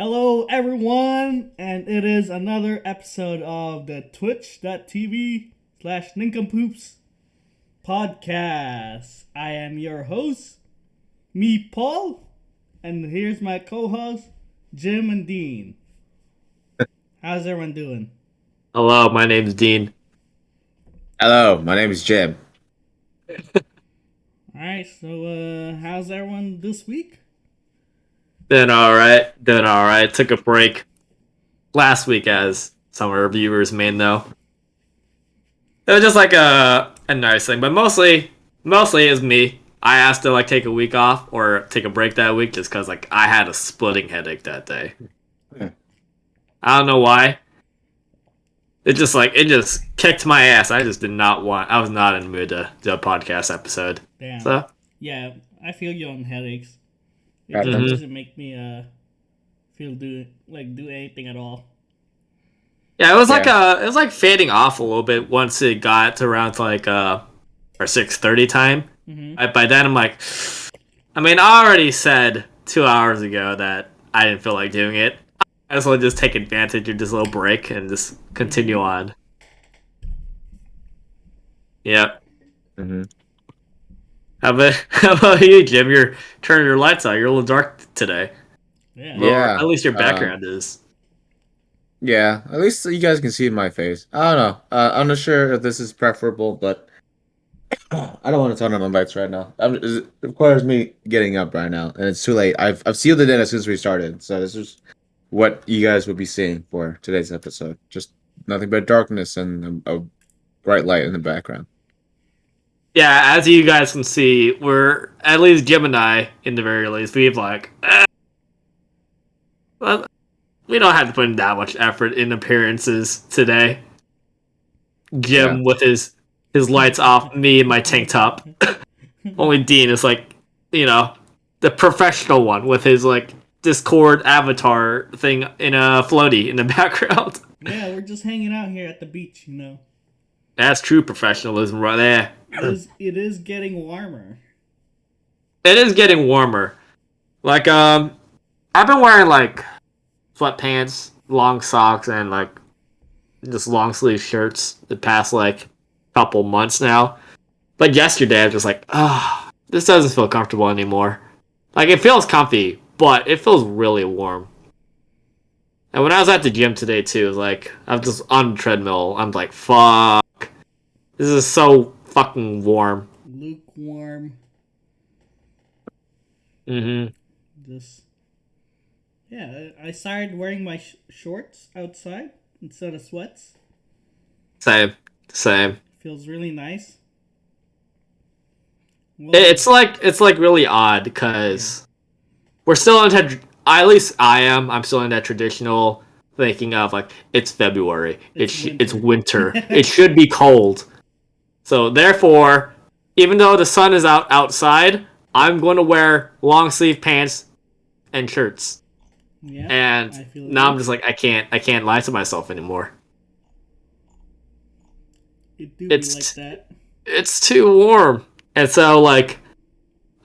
Hello, everyone, and it is another episode of the twitch.tv/Nincompoops podcast. I am your host, me, Paul, and here's my co host, Jim and Dean. How's everyone doing? Hello, my name's Dean. Hello, my name is Jim. Alright, so, how's everyone this week? Doing alright. Took a break last week, as some of our viewers may know. It was just like a nice thing, but mostly it's me. I asked to take a week off or take a break that week just because I had a splitting headache that day. Yeah. I don't know why. It just kicked my ass. I just did not want. I was not in the mood to do a podcast episode. Damn. So Yeah, I feel you on headaches. It Yeah, just mhm. doesn't make me do anything at all. yeah, it was fading off a little bit once it got to around to our 6:30 time. Mm-hmm. By then, I already said 2 hours ago that I didn't feel like doing it. I just want to just take advantage of this little break and just continue on. Yep. Mm-hmm. How about you, Jim? You're turning your lights out. You're a little dark today. Yeah. Well, Yeah, at least your background is. Yeah, at least you guys can see my face. I don't know. I'm not sure if this is preferable, but I don't want to turn on my lights right now. It requires me getting up right now, and it's too late. I've sealed it in as soon as we started, so this is what you guys would be seeing for today's episode. Just nothing but darkness and a bright light in the background. Yeah, as you guys can see, we're at least Jim and I, in the very least, we've well, we don't have to put in that much effort in appearances today. Jim Yeah. with his lights off, me in my tank top. Only Dean is the professional one with his Discord avatar thing in a floaty in the background. Yeah, we're just hanging out here at the beach, you know. That's true professionalism right there. It is getting warmer. It is getting warmer. I've been wearing sweatpants, long socks, and just long sleeve shirts the past couple months now. But yesterday I was just this doesn't feel comfortable anymore. It feels comfy, but it feels really warm. And when I was at the gym today too, it was I was just on the treadmill. I'm like, fuck. This is so fucking warm. Lukewarm. Mm-hmm. Just yeah, I started wearing my shorts outside instead of sweats. Same. Feels really nice. Well, It's really odd because we're still in that. At least I am. I'm still in that traditional thinking of it's February. It's winter. It should be cold. So therefore, even though the sun is outside, I'm going to wear long sleeve pants and shirts. yeah, I And feel now you. I'm just I can't lie to myself anymore. It do It's be like that. it's too warm. And so I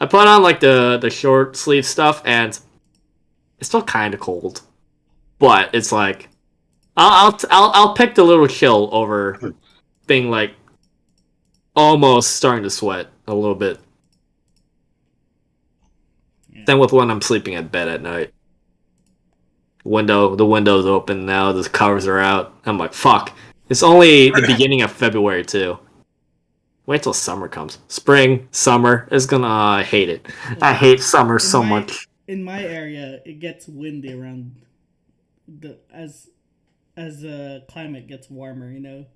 put on the short sleeve stuff, and it's still kind of cold. But it's I'll pick the little chill over being almost starting to sweat a little bit. Yeah. Then with when I'm sleeping at bed at night. The window's open now, the covers are out. I'm like, fuck. It's only the beginning of February too. Wait till summer comes. Spring, summer is gonna I hate it. I hate summer so much. In my area, it gets windy around the as the climate gets warmer, you know.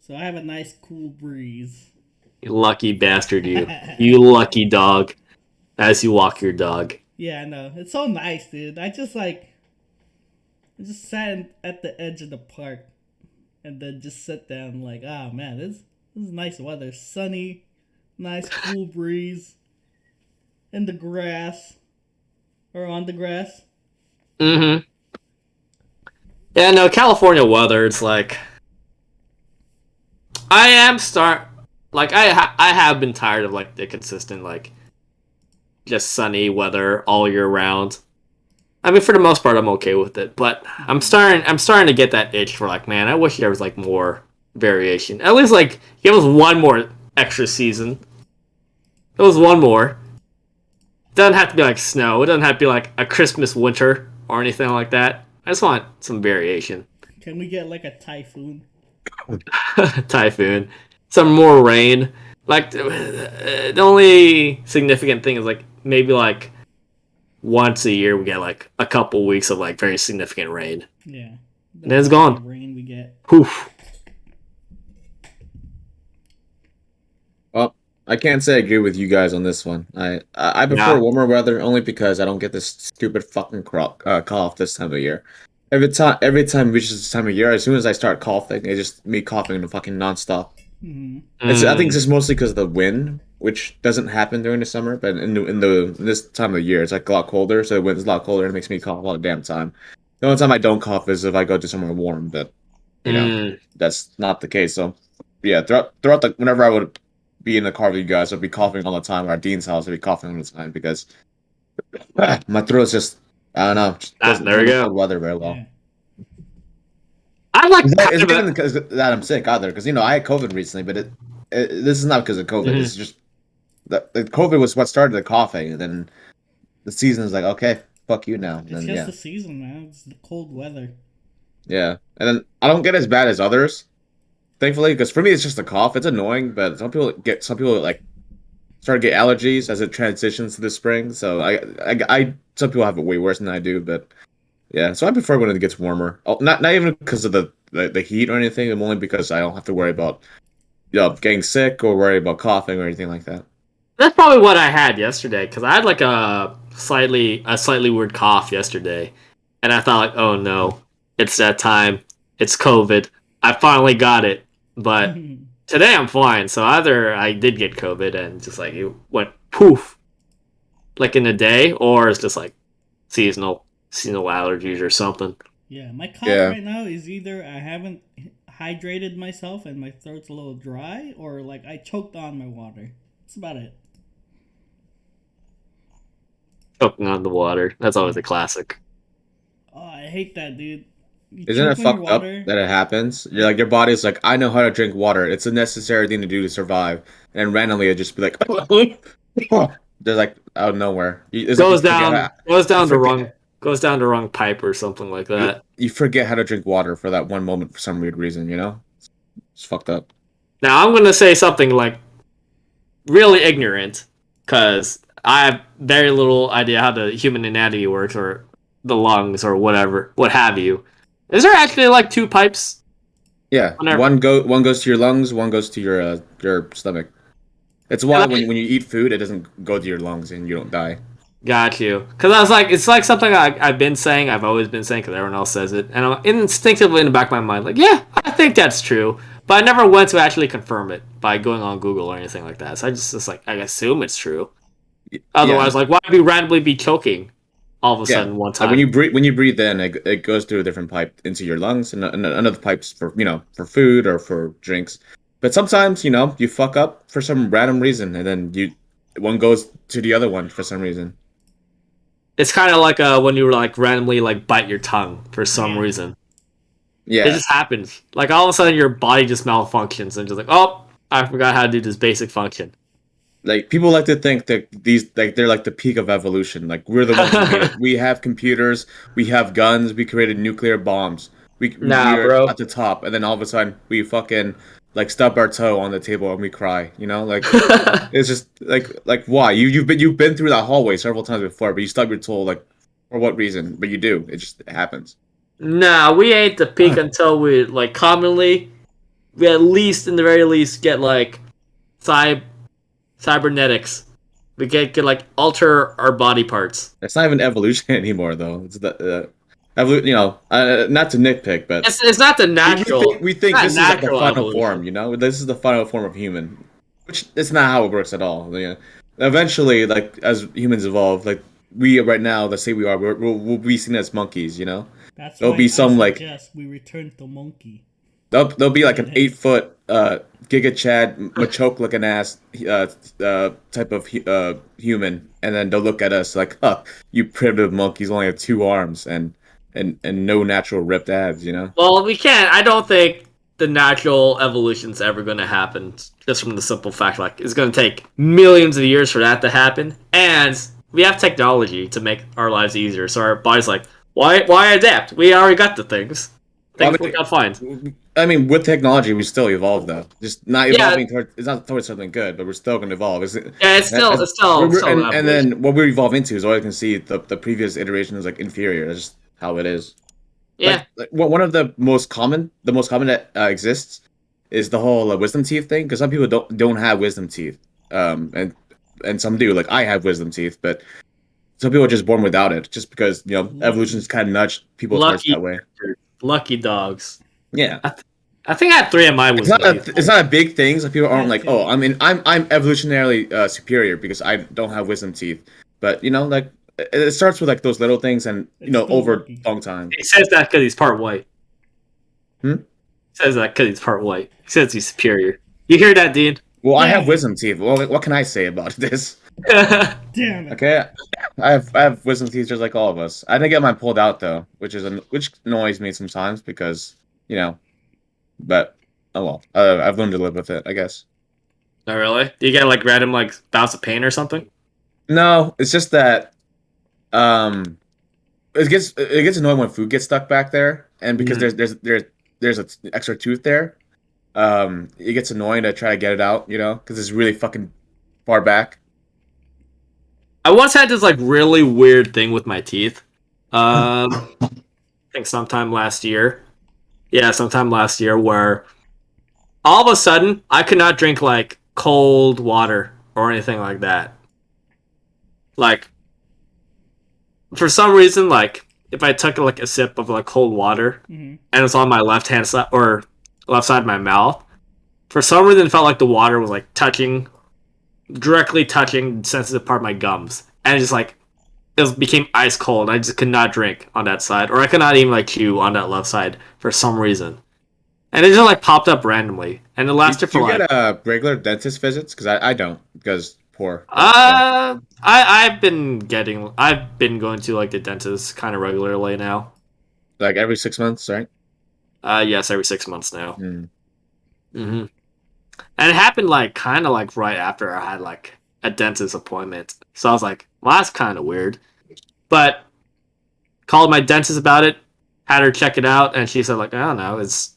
So I have a nice cool breeze. You lucky bastard, you. You lucky dog. As you walk your dog. Yeah, I know. It's so nice, dude. I just sat at the edge of the park and then just sit down man, this is nice weather. Sunny, nice cool breeze. In the grass. Or on the grass. Mm-hmm. Yeah, no, California weather, it's I am I have been tired of the consistent just sunny weather all year round. I mean, for the most part, I'm okay with it. But I'm starting to get that itch for like, man, I wish there was like more variation. At least like give us one more extra season. It was one more. It doesn't have to be like snow. It doesn't have to be like a Christmas winter or anything like that. I just want some variation. Can we get like a typhoon? Typhoon, some more rain. Like the only significant thing is like maybe like once a year we get like a couple weeks of like very significant rain. Yeah. And then it's That's the gone. rain we get. Poof. Well, I can't say I agree with you guys on this one. I prefer Yeah. warmer weather only because I don't get this stupid fucking cough this time of year. Every time it reaches this time of year, as soon as I start coughing, it's just me coughing fucking nonstop. Hmm. I think it's Mm. just mostly because of the wind, which doesn't happen during the summer, but in this time of year, it's like a lot colder, so the wind's a lot colder and it makes me cough all the damn time. The only time I don't cough is if I go to somewhere warm, but you know, Mm. that's not the case. So yeah, throughout the whenever I would be in the car with you guys, I'd be coughing all the time. Or at Dean's house, I'd be coughing all the time because my throat's just I don't know, just Ah, doesn't there we handle cold go. weather very well. Yeah. I like kind It's of not a. even because that I'm sick either, because I had COVID recently, but this is not because of COVID. Mhm. It's just the COVID was what started the coughing, and then the season is like, okay, fuck you now. And It's then just yeah, the season, man. It's the cold weather. yeah, and then I don't get as bad as others, thankfully, because for me it's just a cough. It's annoying, but some people like start to get allergies as it transitions to the spring. So some people have it way worse than I do, but yeah. So I prefer when it gets warmer. Oh, not even because of the heat or anything. Only because I don't have to worry about getting sick or worry about coughing or anything like that. That's probably what I had yesterday because I had like a slightly weird cough yesterday, and I thought like, oh no, it's that time. It's COVID. I finally got it, but today I'm fine. So either I did get COVID and just like it went poof like in a day, or it's just like seasonal allergies or something. Yeah, my cough Yeah. right now is either I haven't hydrated myself and my throat's a little dry, or like I choked on my water. That's about it. Choking on the water. That's always Yeah. a classic. Oh, I hate that, dude. You Isn't it choke on your fucked up water. that it happens? You're like your body's like, I know how to drink water. It's a necessary thing to do to survive. And randomly it just be like there's like out of nowhere. It's like Goes down goes you down the wrong forget goes down the wrong pipe or something like that. you forget how to drink water for that one moment for some weird reason, you know? It's fucked up. Now I'm gonna say something like really ignorant because I have very little idea how the human anatomy works or the lungs or whatever, what have you. Is there actually like two pipes? Yeah, Whenever, one goes to your lungs, one goes to your stomach. It's and why I when you eat food, it doesn't go to your lungs and you don't die. got you because I was like, it's like something I've been saying, I've always been saying because everyone else says it, and I'm instinctively in the back of my mind, like, yeah, I think that's true, but I never went to actually confirm it by going on Google or anything like that. So I just like I assume it's true. Yeah, Otherwise, like, why would we randomly be choking all of a yeah. sudden one Like time? when you breathe in, it goes through a different pipe into your lungs, and another pipes for for food or for drinks. But sometimes you fuck up for some random reason, and then you one goes to the other one for some reason. It's kind of like when you like randomly like bite your tongue for some Yeah. reason. It Yeah, just happens. Like all of a sudden your body just malfunctions and just like, oh, I forgot how to do this basic function. like people like to think that these like they're like the peak of evolution. Like we're the ones who made it. We have computers, we have guns, we created nuclear bombs. We Nah, are bro. at the top, and then all of a sudden we fucking like stub our toe on the table and we cry. Like it's just like why you've been through that hallway several times before, but you stub your toe like for what reason? But you do. It just happens. Nah, we ain't the peak until we like commonly we at least in the very least get like cy- cybernetics. We get like alter our body parts. It's not even evolution anymore, though. It's the not to nitpick, but It's not the natural. we It's think not this is like the natural final form. evolution. This is the final form of human, which it's not how it works at all. Eventually, like as humans evolve, like we right now, let's say we are, we'll be seen as monkeys. That's There'll why be I some like suggest we return to monkey. there'll be like an Bidets. 8 foot Giga Chad, Machoke looking ass type of human, and then they'll look at us like, "Huh, you primitive monkeys only have 2 arms and no natural ripped abs," you know? Well, we can't. I don't think the natural evolution's ever going to happen. Just from the simple fact, like it's going to take millions of years for that to happen, and we have technology to make our lives easier. So our body's like, why adapt? We already got the things. Well, Things work out fine. I mean, with technology, we still evolve though. Just not Yeah, evolving towards it's not towards something good, but we're still going to evolve. Is it? yeah. It's still an And evolution. then what we evolve into is always can see the previous iteration is like inferior. That's just how it is. Yeah. One of the most common that exists is the whole wisdom teeth thing. Because some people don't have wisdom teeth, and some do. Like I have wisdom teeth, but some people are just born without it, just because evolution has kind of nudged people towards Lucky, that way. lucky dogs. Yeah. I think I had 3 of my It's wisdom teeth. it's not a big thing, so people aren't Yeah, like, too. oh, I mean, I'm evolutionarily superior because I don't have wisdom teeth. But like it starts with like those little things, and It's still over lucky. a long time. He says that because he's part white. Hmm? He says that because he's part white. He says he's superior. You hear that, Dean? Well, I Yeah. have wisdom teeth. Well, what can I say about this? Damn it. Okay, I have wisdom teeth just like all of us. I didn't get mine pulled out though, which annoys me sometimes because but oh well, I've learned to live with it, I guess. Not really. Do you get like random like bouts of pain or something? No, it's just that it gets annoying when food gets stuck back there, and because there's an extra tooth there, it gets annoying to try to get it out, because it's really fucking far back. I once had this like really weird thing with my teeth. I think sometime last year. Yeah, sometime last year where all of a sudden I could not drink like cold water or anything like that. Like for some reason, like if I took like a sip of like cold water Mm-hmm. and it's on my left hand side or left side of my mouth, for some reason it felt like the water was like directly touching the sensitive part of my gums, and became ice cold. I just could not drink on that side, or I could not even like chew on that left side for some reason, and it just like popped up randomly, and it lasted Do for you like. get regular dentist visits? Because I don't, because poor. I've been going to like the dentist kind of regularly now. Like every 6 months, right? Yes, every 6 months now. Mm. Mm-hmm. And it happened like kind of like right after I had like a dentist appointment. So I was like, well, that's kind of weird. But called my dentist about it, had her check it out, and she said like, I don't know, it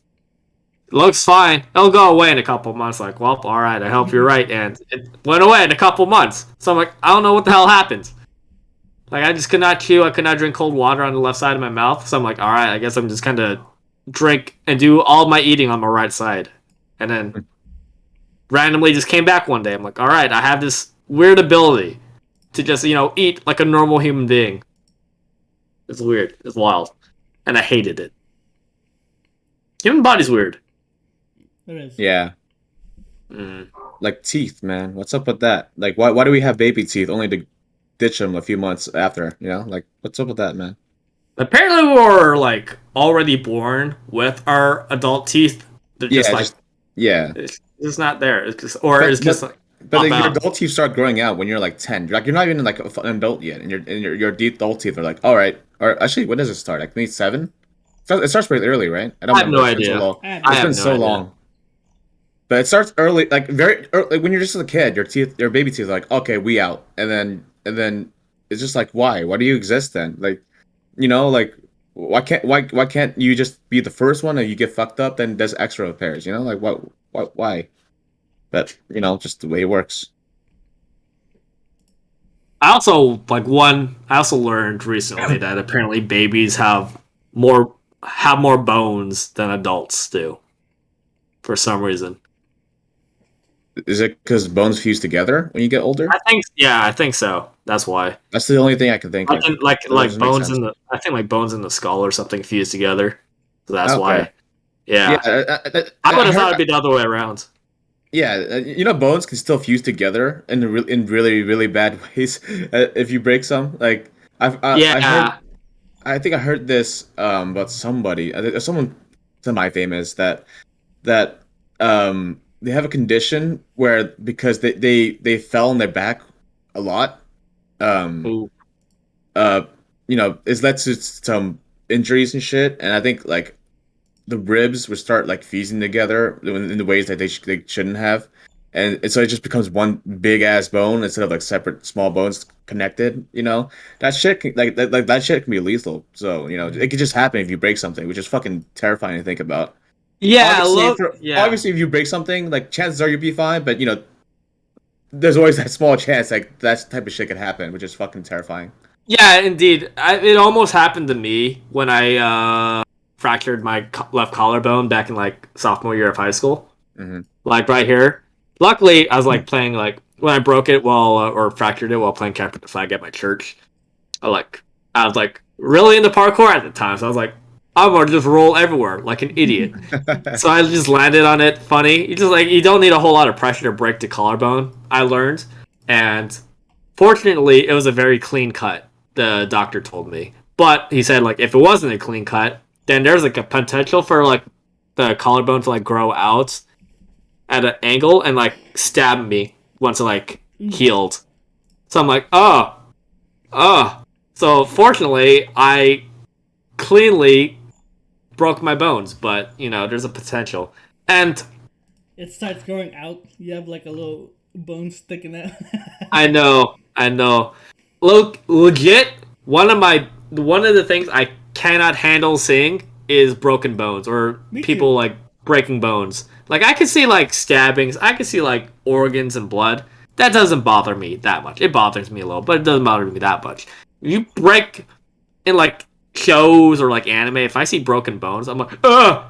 looks fine. It'll go away in a couple months. Like, well, all right, I hope you're right. And it went away in a couple months. So I'm like, I don't know what the hell happened. Like, I just could not chew. I could not drink cold water on the left side of my mouth. So I'm like, all right, I guess I'm just kind of drink and do all my eating on my right side. And then randomly just came back one day. I'm like, all right, I have this weird ability to just, eat like a normal human being. It's weird. It's wild. And I hated it. Human body's weird. It is. Yeah. Mm. Like teeth, man. What's up with that? Like, why do we have baby teeth only to ditch them a few months after? Like, what's up with that, man? Apparently, we were like already born with our adult teeth. They're just Yeah, like yeah. it's just not there. It's just, or it's just like But pop like, your out. adult teeth start growing out when you're like 10. Like you're not even like an adult yet, and your adult teeth are like, all right. Or actually, when does it start? Like maybe 7? It starts pretty early, right? I don't I have remember. no It's been so idea. long. I have It's no been idea. so long. But it starts early, like very early, like when you're just a kid. Your baby teeth are like, okay, we out, and then it's just like, why? Why do you exist then? Like, like why can't you just be the first one and you get fucked up, then there's extra repairs? Like what why? But just the way it works. I also learned recently that apparently babies have more bones than adults do. For some reason. Is it because bones fuse together when you get older? I think so. That's why. That's the only thing I can think Like of. like That like doesn't make bones sense. I think like bones in the skull or something fused together. So that's Okay. why. Yeah. Yeah, I would have thought heard- it'd be the other way around. Yeah, bones can still fuse together in really really bad ways if you break some. Like Yeah. I think I heard this about somebody, someone semi famous that they have a condition where because they fell on their back a lot. Um, Ooh. uh, it's led to some injuries and shit. And I think like the ribs would start like fusing together in the ways that they shouldn't have, and so it just becomes one big ass bone instead of like separate small bones connected. That shit can, like that shit can be lethal. So it could just happen if you break something, which is fucking terrifying to think about. Yeah, Obviously, look. Yeah. obviously if you break something, like chances are you'll be fine, but there's always that small chance like that type of shit could happen, which is fucking terrifying. Yeah, indeed. It almost happened to me when I fractured my left collarbone back in like sophomore year of high school. Hmm. Like right here. Luckily, I was like playing like when I broke it while or fractured it while playing capture the flag at my church. I was like really into parkour at the time, so I was like, I'm gonna just roll everywhere like an idiot. So I just landed on it funny. You don't need a whole lot of pressure to break the collarbone. I learned, and fortunately, it was a very clean cut. The doctor told me, but he said like if it wasn't a clean cut, then there's like a potential for like the collarbone to like grow out at an angle and like stab me once it like healed. So I'm like, oh. So fortunately, I cleanly broke my bones, but there's a potential. And It starts growing out. You have like a little bone sticking out. I know. Look, legit. One of the things I cannot handle seeing is broken bones or Me people too. like breaking bones. Like I can see like stabbings, I can see like organs and blood. That doesn't bother me that much. It bothers me a little, but it doesn't bother me that much. You break in like shows or like anime. If I see broken bones, I'm like, ugh,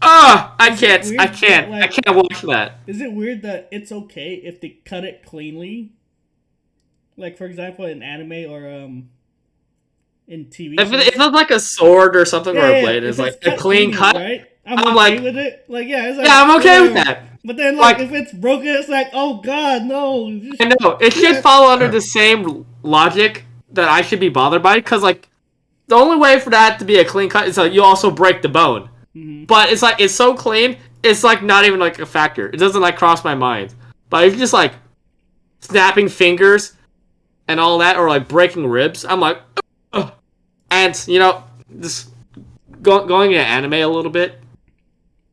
I Is it can't, I weird that, can't, I like, can't watch that. is it weird that it's okay if they cut it cleanly? Like, for example, in anime or in TV If shows. it's like a sword or something Yeah, or a yeah, yeah. blade, If it's it's like a cut clean cleanly, cut. right? I'm I'm okay like, with it. Like, yeah, it's like, yeah, I'm okay with whatever. that. But then, like, Like, if it's broken, it's like, oh god, no. I know it should Yeah. follow under the same logic that I should be bothered by, because like the only way for that to be a clean cut is that you also break the bone. Mm-hmm. But it's like it's so clean, it's like not even like a factor. It doesn't like cross my mind. But if you're just like snapping fingers and all that, or like breaking ribs, I'm like, ugh. And just going into anime a little bit.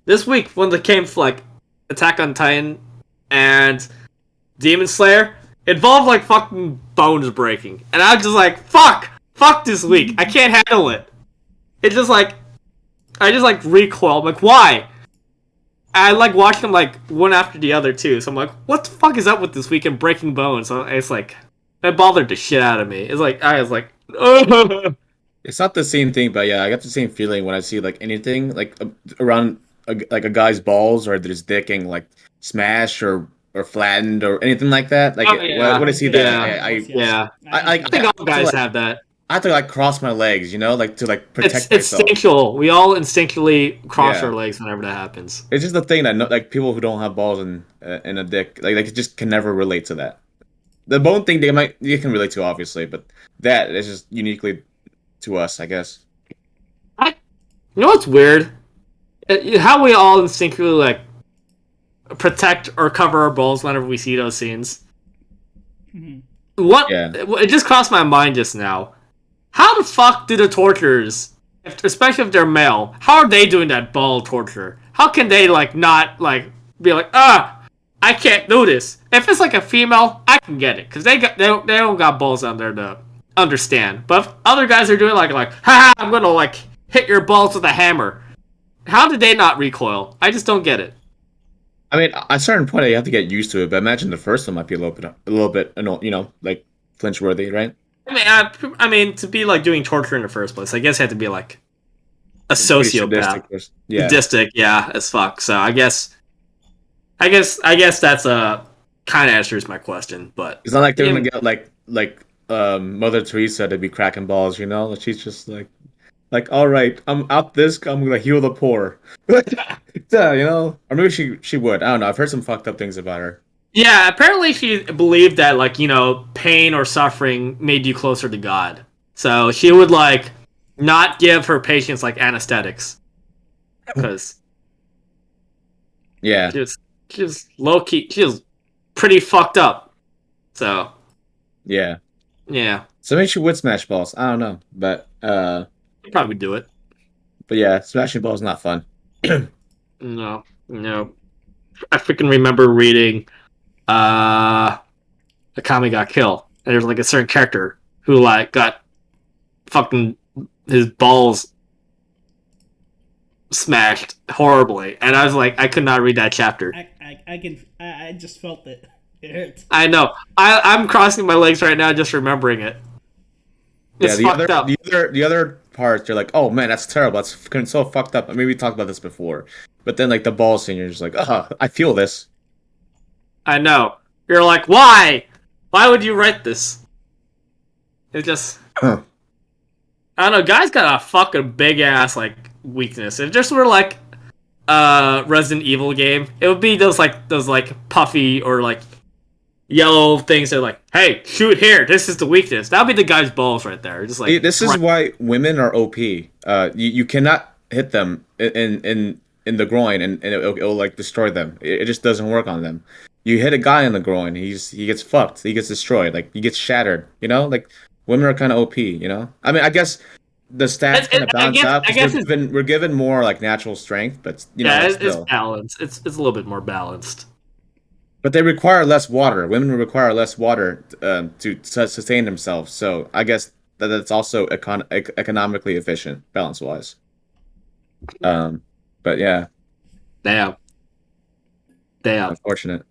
This week when they came for like Attack on Titan and Demon Slayer, it involved like fucking bones breaking, and I was just like, fuck this week. I can't handle it. It's just like I just like recoil. I'm like, why? I like watched them like one after the other too. So I'm like, what the fuck is up with this weekend breaking bones? So it's like it bothered the shit out of me. It's like I was like, ugh. It's not the same thing, but yeah, I got the same feeling when I see like anything like around like a guy's balls or his dick getting like smashed or flattened or anything like that. Like Oh when I yeah, see that, yeah, yeah. I I think all have to guys like have that. I have to like cross my legs, like to like It's protect myself. instinctual. We all instinctually cross our Yeah, legs whenever that happens. it's just the thing that like people who don't have balls in a dick like just can never relate to that. The bone thing they can relate to obviously, but that is just uniquely to us, I guess. I, you know what's weird? How we all instinctively like protect or cover our balls whenever we see those scenes. Mm-hmm. What Yeah. it just crossed my mind just now. How the fuck do the torturers, especially if they're male, how are they doing that ball torture? How can they like not like be like I can't do this? If it's like a female, I can get it because they don't got balls on there to understand. But if other guys are doing like ha, I'm gonna like hit your balls with a hammer. How did they not recoil? I just don't get it. I mean, at a certain point, you have to get used to it. But imagine the first one might be a little bit, like flinch worthy, right? I mean, to be like doing torture in the first place, I guess you have to be like a Pretty sociopath, Yeah. sadistic, yeah, as fuck. So I guess that's kind of answers my question, but It's not like they're yeah, gonna get like Mother Teresa to be cracking balls, Like she's just like all right, I'm I'm gonna heal the poor. Yeah, or maybe she would. I don't know. I've heard some fucked up things about her. yeah. Apparently, she believed that like pain or suffering made you closer to God. So she would like not give her patients like anesthetics because Yeah, She was low key. She was pretty fucked up. So yeah. yeah, So maybe she would smash balls. I don't know, I'd probably do it. but yeah, smashing balls not fun. No, no. I freaking remember reading a comic got killed, and there's like a certain character who like got fucking his balls smashed horribly, and I was like, I could not read that chapter. I just felt it. It hurts. I know. I'm crossing my legs right now just remembering it. Yeah, It's fucked up. the other part, you're like, oh man, that's terrible. That's fucking so fucked up. I mean, we talked about this before, but then like the ball scene, you're just like, oh, I feel this. I know. You're like, why? Why would you write this? It just, Huh. I don't know. Guys got a fucking big ass like weakness. If just were like Resident Evil game, it would be those like puffy or like yellow things that are like, hey, shoot here. This is the weakness. That'll be the guy's balls right there. Just like This is why women are OP. You cannot hit them in the groin and it'll like destroy them. It just doesn't work on them. You hit a guy in the groin, he gets fucked. He gets destroyed. Like he gets shattered. You know, like women are kind of OP. You know, I mean, I guess the stats kind of balance out. I guess We're given more like natural strength, but you know, yeah, it's still. balanced. It's a little bit more balanced. But they require less water. Women require less water to sustain themselves. So I guess that's also economically efficient, balance wise. But yeah, Damn. Damn. unfortunate.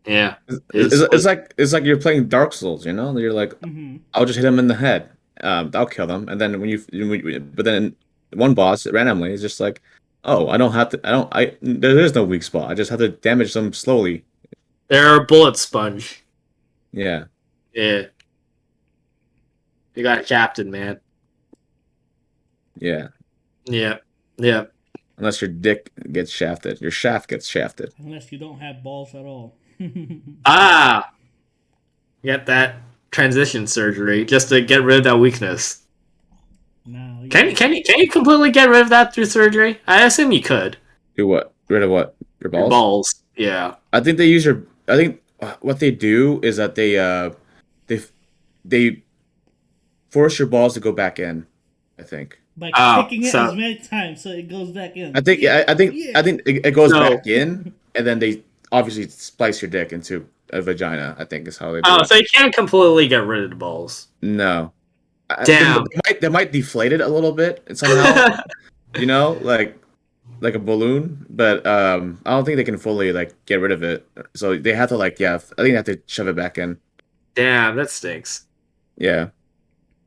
Yeah. It's like you're playing Dark Souls. You know, you're like, Mm-hmm. I'll just hit them in the head. That'll kill them. And then but then one boss randomly is just like, oh, I don't have to. I don't. I there is no weak spot. I just have to damage them slowly. They're a bullet sponge. Yeah. Yeah. You got captain, man. Yeah. Yeah. Yeah. Unless your dick gets shafted, your shaft gets shafted. Unless you don't have balls at all. Ah! Get that transition surgery just to get rid of that weakness. No. Can you completely get rid of that through surgery? I assume you could. Do what? Rid of what? Your balls? Your balls. Yeah. I think they use your. I think what they do is that they force your balls to go back in. I think. By Oh, kicking it so- as many times so it goes back in. I think. Yeah. I think. Yeah. I think it goes No. back in, and then they obviously splice your dick into a vagina. I think is how they do Oh, it. so you can't completely get rid of the balls. No. Damn. They might deflate it a little bit somehow. You know, like a balloon, but I don't think they can fully like get rid of it. So they have to like I think they have to shove it back in. Damn, that stinks. Yeah.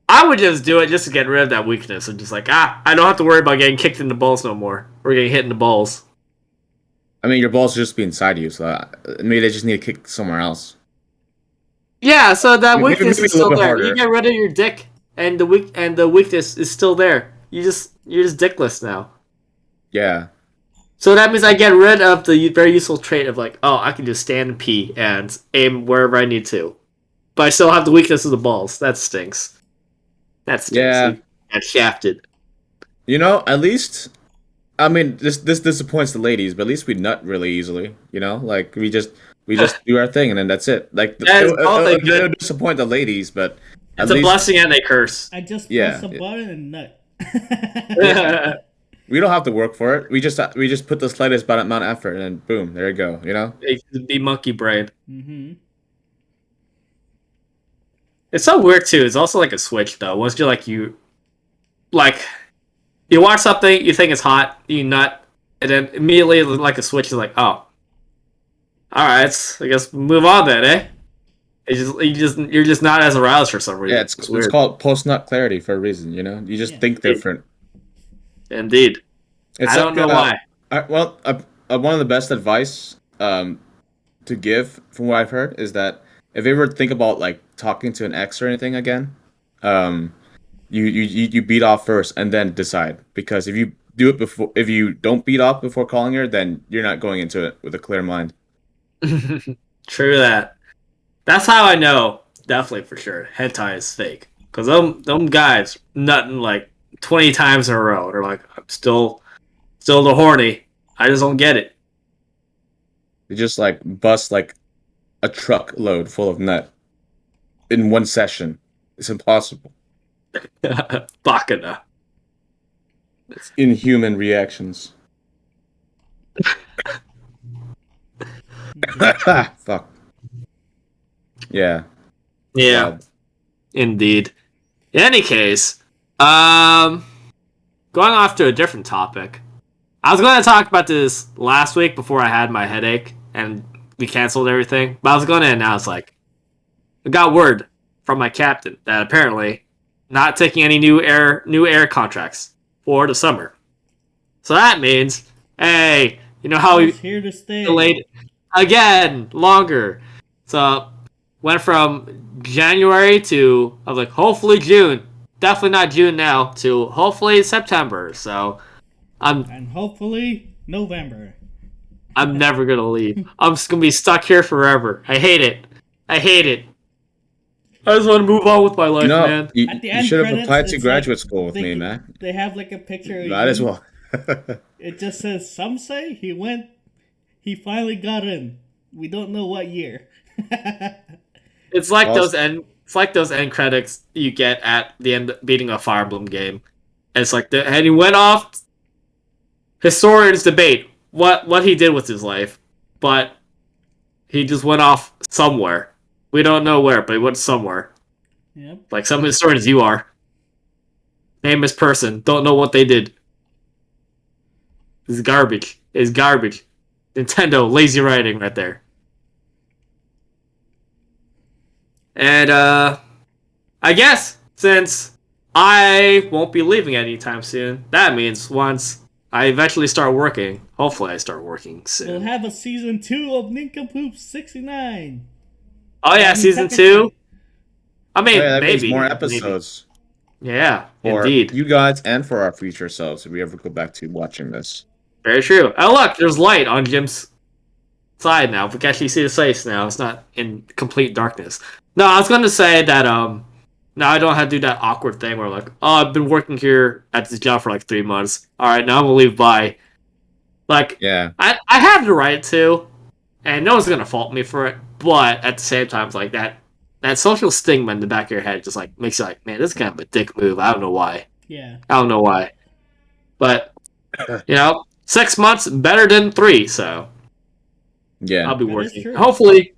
I would just do it just to get rid of that weakness and just like, I don't have to worry about getting kicked in the balls no more. Or getting hit in the balls. I mean, your balls just be inside you, so maybe they just need to kick somewhere else. Yeah, so that Maybe- weakness maybe is a little still bit there. harder. You get rid of your dick and the weakness is still there. You're just dickless now. Yeah. So that means I get rid of the very useful trait of like, oh, I can just stand and pee and aim wherever I need to. But I still have the weakness of the balls. That stinks. That stinks. Yeah. You got shafted. You know, at least, I mean, this disappoints the ladies, but at least we nut really easily. You know, like we just do our thing and then that's it. Like That is both a good- it'll disappoint the ladies, but at It's a least blessing and a curse. I just Yeah. press a button and nut. we don't have to work for it. We just put the slightest amount of effort and then boom, there you go. You know. It could be monkey brain. Mm-hmm. It's so weird too. It's also like a switch though. Once you're you watch something, you think it's hot, you nut, and then immediately like a switch is like, oh, all right, I guess move on then, eh? You're just not as aroused for some reason. Yeah, it's weird. called post nut clarity for a reason. You know, you just Yeah. think different. Indeed. It's I don't know why. One of the best advice to give from what I've heard is that if you ever think about like talking to an ex or anything again, you beat off first and then decide, because if you don't beat off before calling her, then you're not going into it with a clear mind. True that. That's how I know, definitely for sure, hentai is fake. Because them guys nutting like 20 times in a row. They're like, I'm still the horny. I just don't get it. They just like bust like a truckload full of nut in one session. It's impossible. Bacana. Inhuman reactions. Fuck. Yeah. Yeah, God. indeed. In any case, going off to a different topic. I was going to talk about this last week before I had my headache and we canceled everything. But I was going to announce, like, I got word from my captain that apparently not taking any new air contracts for the summer. So that means, hey, you know how It's we here to stay. delayed again longer. So went from January to I was like, hopefully June. Definitely not June now to hopefully September. So And hopefully November. I'm never gonna leave. I'm just gonna be stuck here forever. I hate it. I hate it. I just want to move on with my life, man. At the You end should have credits, applied to it's graduate like school with me, man. They have like a picture of Might as you. well. It just says, some say he finally got in. We don't know what year. It's like Well, those end credits you get at the end beating a Fire Emblem game. And it's like and he went off. Historians debate what he did with his life, but he just went off somewhere. We don't know where, but he went somewhere. Yep. Like some historians, you are famous person, don't know what they did. It's garbage. It's garbage. Nintendo lazy writing right there. And I guess since I won't be leaving anytime soon, that means once I eventually start working, hopefully I start working soon. We'll have a season 2 of Nincompoops 69. Oh yeah, season 2. I mean, yeah, that means maybe more maybe. episodes Yeah, for indeed. you guys and for our future selves if we ever go back to watching this. Very true. Oh look, there's light on Jim's side now. We can actually see his face now. It's not in complete darkness. No, I was going to say that now I don't have to do that awkward thing where like, oh, I've been working here at this job for like 3 months. All right, now I'm gonna leave by. Like, Yeah. I have the right to, and no one's gonna fault me for it. But at the same time, it's like that social stigma in the back of your head just like makes you like, man, this is kind of a dick move. I don't know why. Yeah. I don't know why. But 6 months better than 3, so Yeah. I'll be That is working. true. Hopefully,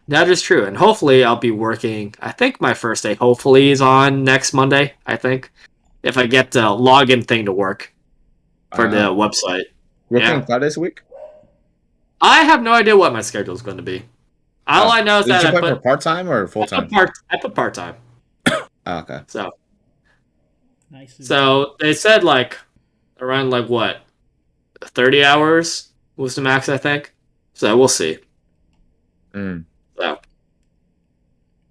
that is true, and hopefully I'll be working. I think my first day hopefully is on next Monday. I think if I get the login thing to work for the website. Working Yeah. 5 days a week? I have no idea what my schedule is going to be. All I know is Did that you I apply for put part-time or full-time? I put part time. Oh, okay. So Nice. they said like around like what 30 hours was the max, I think. So we'll see. Mm. So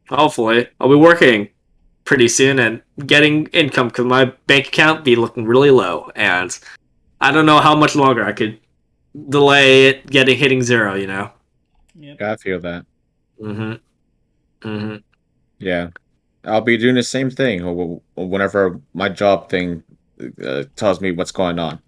hopefully I'll be working pretty soon and getting income because my bank account be looking really low, and I don't know how much longer I could delay it hitting 0. Yep. I feel that. Mm-hmm. Yeah. I'll be doing the same thing whenever my job thing tells me what's going on.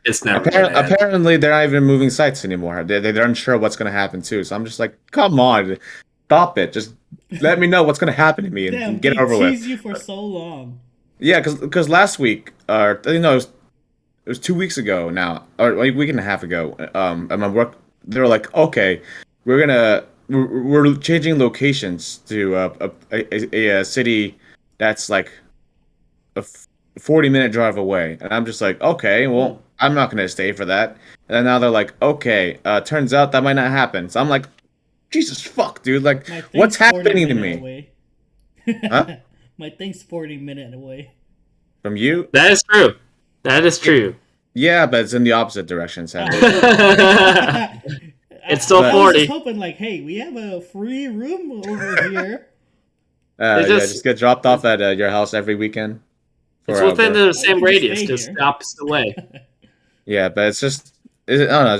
It's never gonna end. Apparently, they're not even moving sites anymore. They're unsure what's going to happen too. So I'm just like, come on, stop it. Just let me know what's going to happen to me and Damn, get it they over with. teased you for so long. Yeah, because last week, or it was 2 weeks ago now, or a week and a half ago. At my work, they were like, okay, we're changing locations to a city that's like a 40-minute drive away, and I'm just like, okay, well, I'm not gonna stay for that. And then now they're like, okay, turns out that might not happen. So I'm like, Jesus fuck, dude, like, My thing's what's 40 happening to minute me? away. Huh? My thing's 40-minute away. From you? That is true. That is true. Yeah, but it's in the opposite direction, sadly. It's still I was 40. just hoping, like, hey, we have a free room over here. Just get dropped off at your house every weekend. It's for, within work. the same just radius, stay just here. the opposite way. Yeah, but it's just I don't know,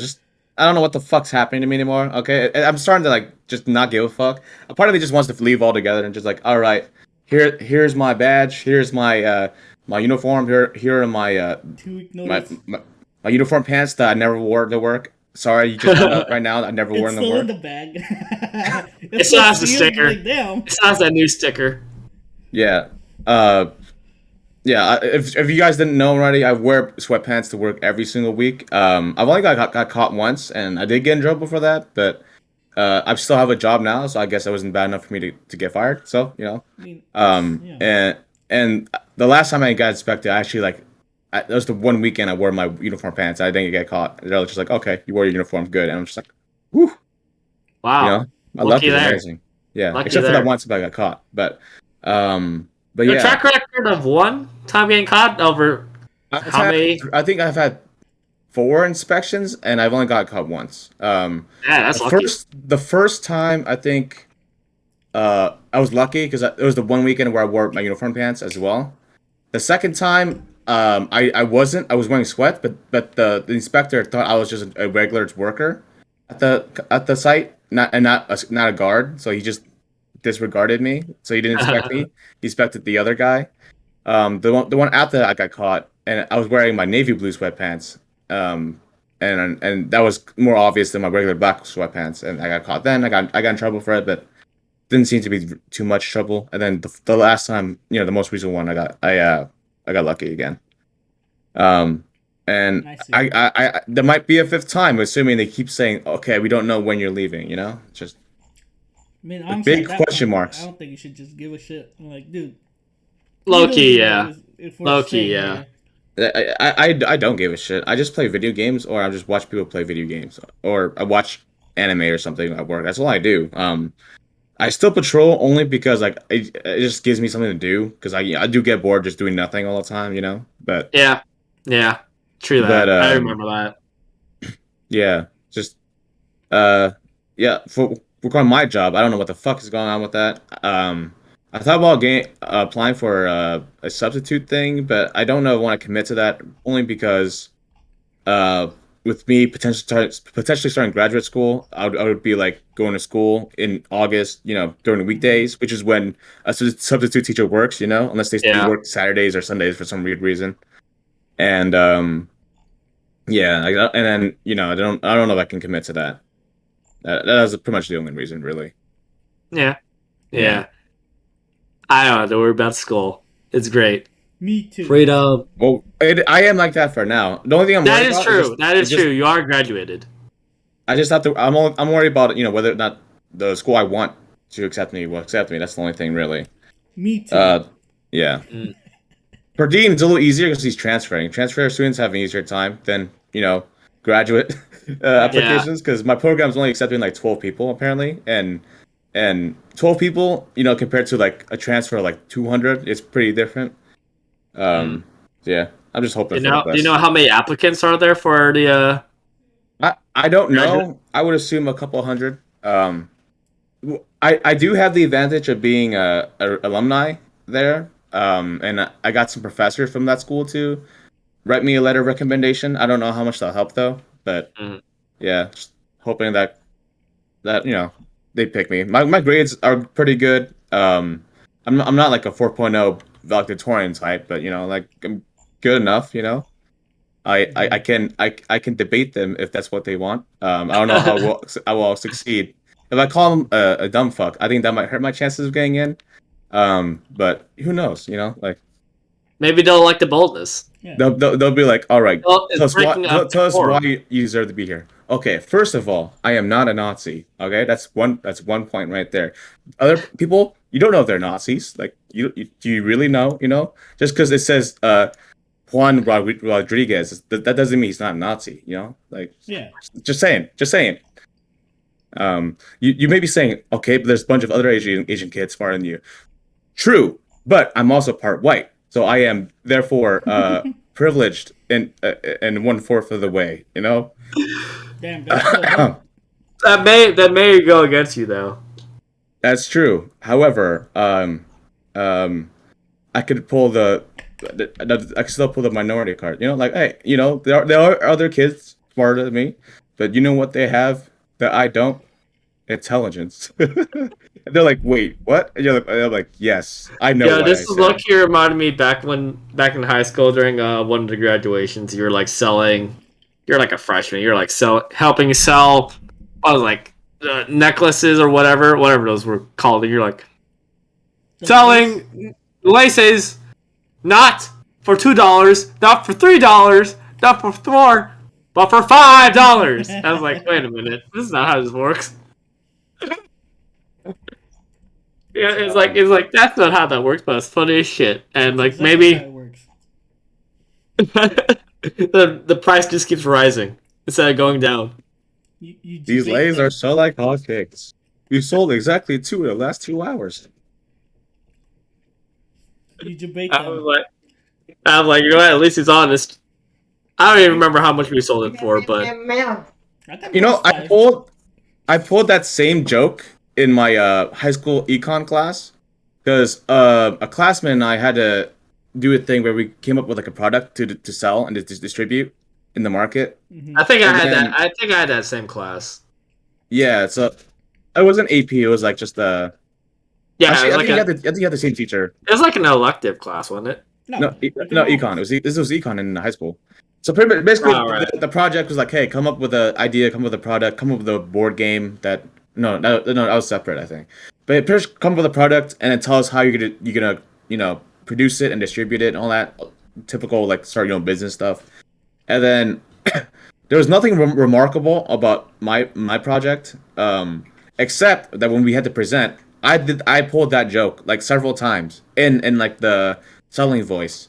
I don't know what the fuck's happening to me anymore. Okay, I'm starting to like just not give a fuck. A part of me just wants to leave altogether and just like, all right, here's my badge, here's my my uniform, here are my 2 week my, notice. my my uniform pants that I never wore to work. sorry, you just found out right now that I never wore It's them to still in work. the bag. It It's still not has the sealed. sticker. Like, damn. It still has that new sticker. Yeah. Uh, yeah. If you guys didn't know already, I wear sweatpants to work every single week. I've only got caught once, and I did get in trouble for that, but I still have a job now, so I guess it wasn't bad enough for me to get fired. So I mean, um, yeah. and the last time I got inspected, I actually that was the one weekend I wore my uniform pants. I didn't get caught. They're just like, okay, you wore your uniform, good. And I'm just like, whew, you Wow. know, my luck Lucky is there. amazing. Yeah, Lucky except for that there. once I got caught. But Your yeah, track record of one time getting caught over I've how had, many? I think I've had 4 inspections, and I've only got caught once. Yeah, that's lucky. The first time I think I was lucky because it was the one weekend where I wore my uniform pants as well. The second time, I wasn't. I was wearing sweat, but the inspector thought I was just a regular worker at the site, not a guard. So he just disregarded me. So he didn't inspect me. He inspected the other guy. The one after I got caught, and I was wearing my navy blue sweatpants. Um, and that was more obvious than my regular black sweatpants. And I got caught then. I got in trouble for it, but didn't seem to be too much trouble. And then the last time, the most recent one, I got lucky again. Um, and I see. there might be a fifth time, assuming they keep saying, okay, we don't know when you're leaving. Just I mean, honestly, at big that question point, I marks. don't think you should just give a shit. I'm like, dude, we Low don't key, even know yeah. if we're Low key, staying yeah. here. I don't give a shit. I just play video games, or I just watch people play video games, or I watch anime or something at work. That's all I do. I still patrol only because it just gives me something to do because I do get bored just doing nothing all the time. Yeah. Yeah. True But that. I remember that. yeah, just uh yeah, for regarding my job, I don't know what the fuck is going on with that. I thought about applying for a substitute thing, but I don't know if I want to commit to that only because uh with me potentially starting graduate school, I would be like going to school in August, during the Hmm. weekdays, which is when a substitute teacher works, unless they Yeah. work Saturdays or Sundays for some weird reason. And yeah, and then I don't know if I can commit to that. That's pretty much the only reason, really. Yeah. Yeah. Yeah. I don't have to worry about school. It's great. Me too. Freedom. Well, I am like that for now. The only thing I'm That worried is about is true. just That it's is just true. You are graduated. I just have to. I'm worried about whether or not the school I want to accept me will accept me. That's the only thing, really. Me too. Uh, yeah. Mm. For Dean, it's a little easier because he's transferring. Transfer students have an easier time than graduate Yeah. applications because my program's only accepting like 12 people apparently, and 12 people, compared to like a transfer of like 200, it's pretty different. Mm. Um, so yeah, I'm just hoping for the Do you best. know how many applicants are there for the I don't graduate? know. I would assume a couple hundred. I do have the advantage of being a alumni there. And I got some professors from that school to write me a letter of recommendation. I don't know how much that'll help though, but Mm. yeah, just hoping that they pick me. My grades are pretty good. I'm not like a 4.0 valedictorian type, but like I'm good enough. I Hmm. can I can debate them if that's what they want. I don't know how well I will succeed. If I call them a dumb fuck, I think that might hurt my chances of getting in. But who knows? Like Maybe they'll like the boldness. Yeah. they'll be like, all right, Well, it's tell us why breaking up tell us why decorum. you deserve to be here. Okay, first of all, I am not a Nazi. Okay, that's one point right there. Other people, you don't know if they're Nazis. Like do you really know? Just because it says Juan Rodriguez, that doesn't mean he's not a Nazi. Like Yeah. just saying, just saying. You may be saying, okay, but there's a bunch of other Asian kids smarter than you. True, but I'm also part white, so I am therefore privileged in 1/4 of the way. Damn, that's fucked up. That may go against you though. That's true. However, um, I could pull I could still pull the minority card. Like hey, there are other kids smarter than me, but you know what they have that I don't? Intelligence. And they're like, wait, what? And I'm like, yes, I know Yeah, what this I is look said. here reminded me back in high school during one of the graduations, you were like selling you're like a freshman. You're like helping sell, I was like necklaces or whatever those were called. And you're like selling laces, not for $2, not for $3, not for $4, but for $5. I was like, wait a minute, this is not how this works. Yeah, it's like that's not how that works, but it's funny as shit. And like exactly how maybe it works. the price just keeps rising instead of going down. You These debate lays them. are so like hotcakes. We sold exactly 2 in the last 2 hours. You debate I them. was like, you know what? At least he's honest. I don't even remember how much we sold it for, but I think You it was know, I pulled that same joke in my high school econ class because a classmate and I had to do a thing where we came up with like a product to sell and to distribute in the market. Mhm. I think I And had then- that. I think I had that same class. Yeah, so it wasn't AP. It was like just Yeah, Actually, it was I think you had the same teacher. it was like an elective class, wasn't it? No, economics. econ. This was econ in high school. So basically, Oh, right. the project was like, hey, come up with an idea, come up with a product, come up with a board game that that was separate, I think. But first, come up with a product and then tell us how you're gonna produce it and distribute it and all that typical like start your own business stuff. And then there was nothing remarkable about my project, except that when we had to present, I pulled that joke like several times in like the selling voice,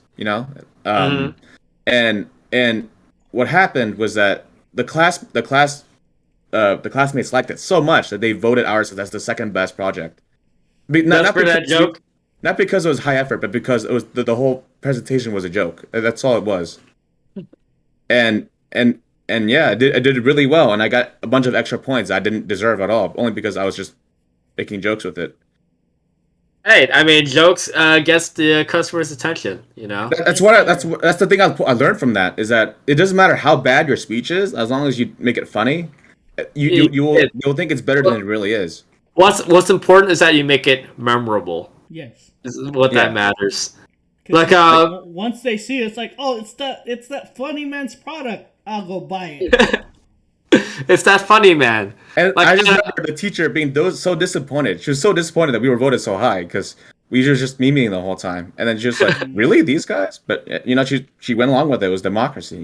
Mhm. and what happened was that the classmates liked it so much that they voted ours as the second best project. Just for that joke. Not because it was high effort, but because it was the whole presentation was a joke. That's all it was. And yeah, I did really well, and I got a bunch of extra points I didn't deserve at all, only because I was just making jokes with it. Hey, I mean, jokes gets the customer's attention. That's that's the thing I learned from that is that it doesn't matter how bad your speech is, as long as you make it funny, you'll think it's better than it really is. What's important is that you make it memorable. Yes. This is what Yeah. that matters. 'Cause Like once they see it, it's like, oh, it's that funny man's product. I'll go buy it. it's that funny man. And Like, I just remember the teacher being so disappointed. She was so disappointed that we were voted so high because we were just memeing the whole time. And then she was like, "Really, these guys?" But she went along with it. It was democracy.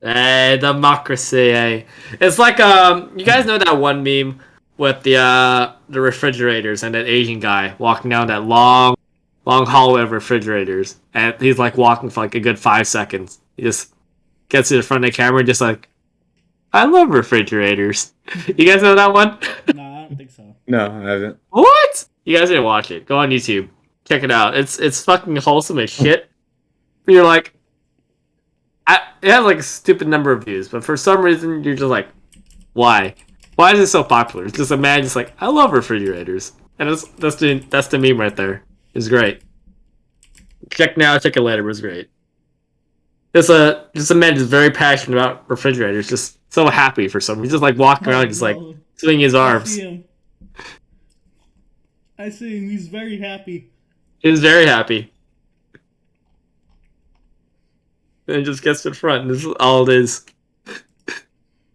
Hey, democracy. Hey. It's like you guys know that one meme with the refrigerators and that Asian guy walking down that long hallway of refrigerators, and he's like walking for like a good 5 seconds. He just gets to the front of the camera and just like, I love refrigerators. You guys know that one? Nah, I don't think so. No, I haven't. What? You guys didn't watch it. Go on YouTube. Check it out. It's fucking wholesome as shit. You're like, it has like a stupid number of views, but for some reason you're just like, why? Why is it so popular? It's just a man just like, I love refrigerators. And that's the meme right there. It's great. Check now, check it later. It was great. Just a man just very passionate about refrigerators, just so happy for some reason. He's just like walking around, just like swinging his arms. I see him. He's very happy. He's very happy. And he just gets to the front, and this is all it is.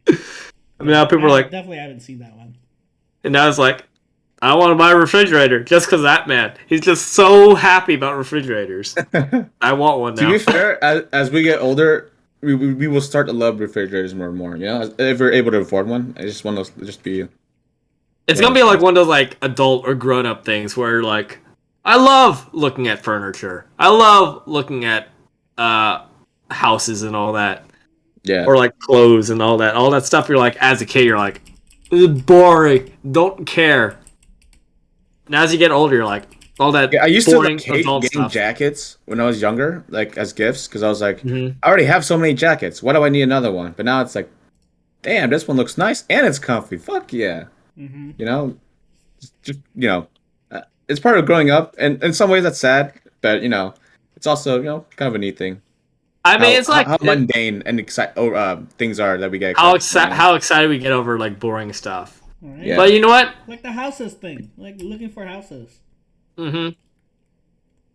I mean, now people are like, definitely haven't seen that one. and now it's like, I want to buy a refrigerator just because that man. He's just so happy about refrigerators. I want one now. To be fair, as we get older, we will start to love refrigerators more and more. If we're able to afford one, I just want to just be. It's gonna be like one of those like adult or grown up things where like, I love looking at furniture. I love looking at houses and all that. Yeah. Or like clothes and all that. All that stuff you're like, as a kid, you're like, this is boring. Don't care. And as you get older, you're like, all that I used to boring hate adult getting stuff. jackets when I was younger, like as gifts, because I was like, Mhm. I already have so many jackets. Why do I need another one? But now it's like, damn, this one looks nice and it's comfy. Fuck yeah. Mm-hmm. Just it's part of growing up, and in some ways that's sad, but it's also kind of a neat thing. I mean, it's like how mundane and things are that we get. how excited, excited we get over like boring stuff. Right? Yeah. But you know what? Like the houses thing. Like looking for houses. Mm-hmm.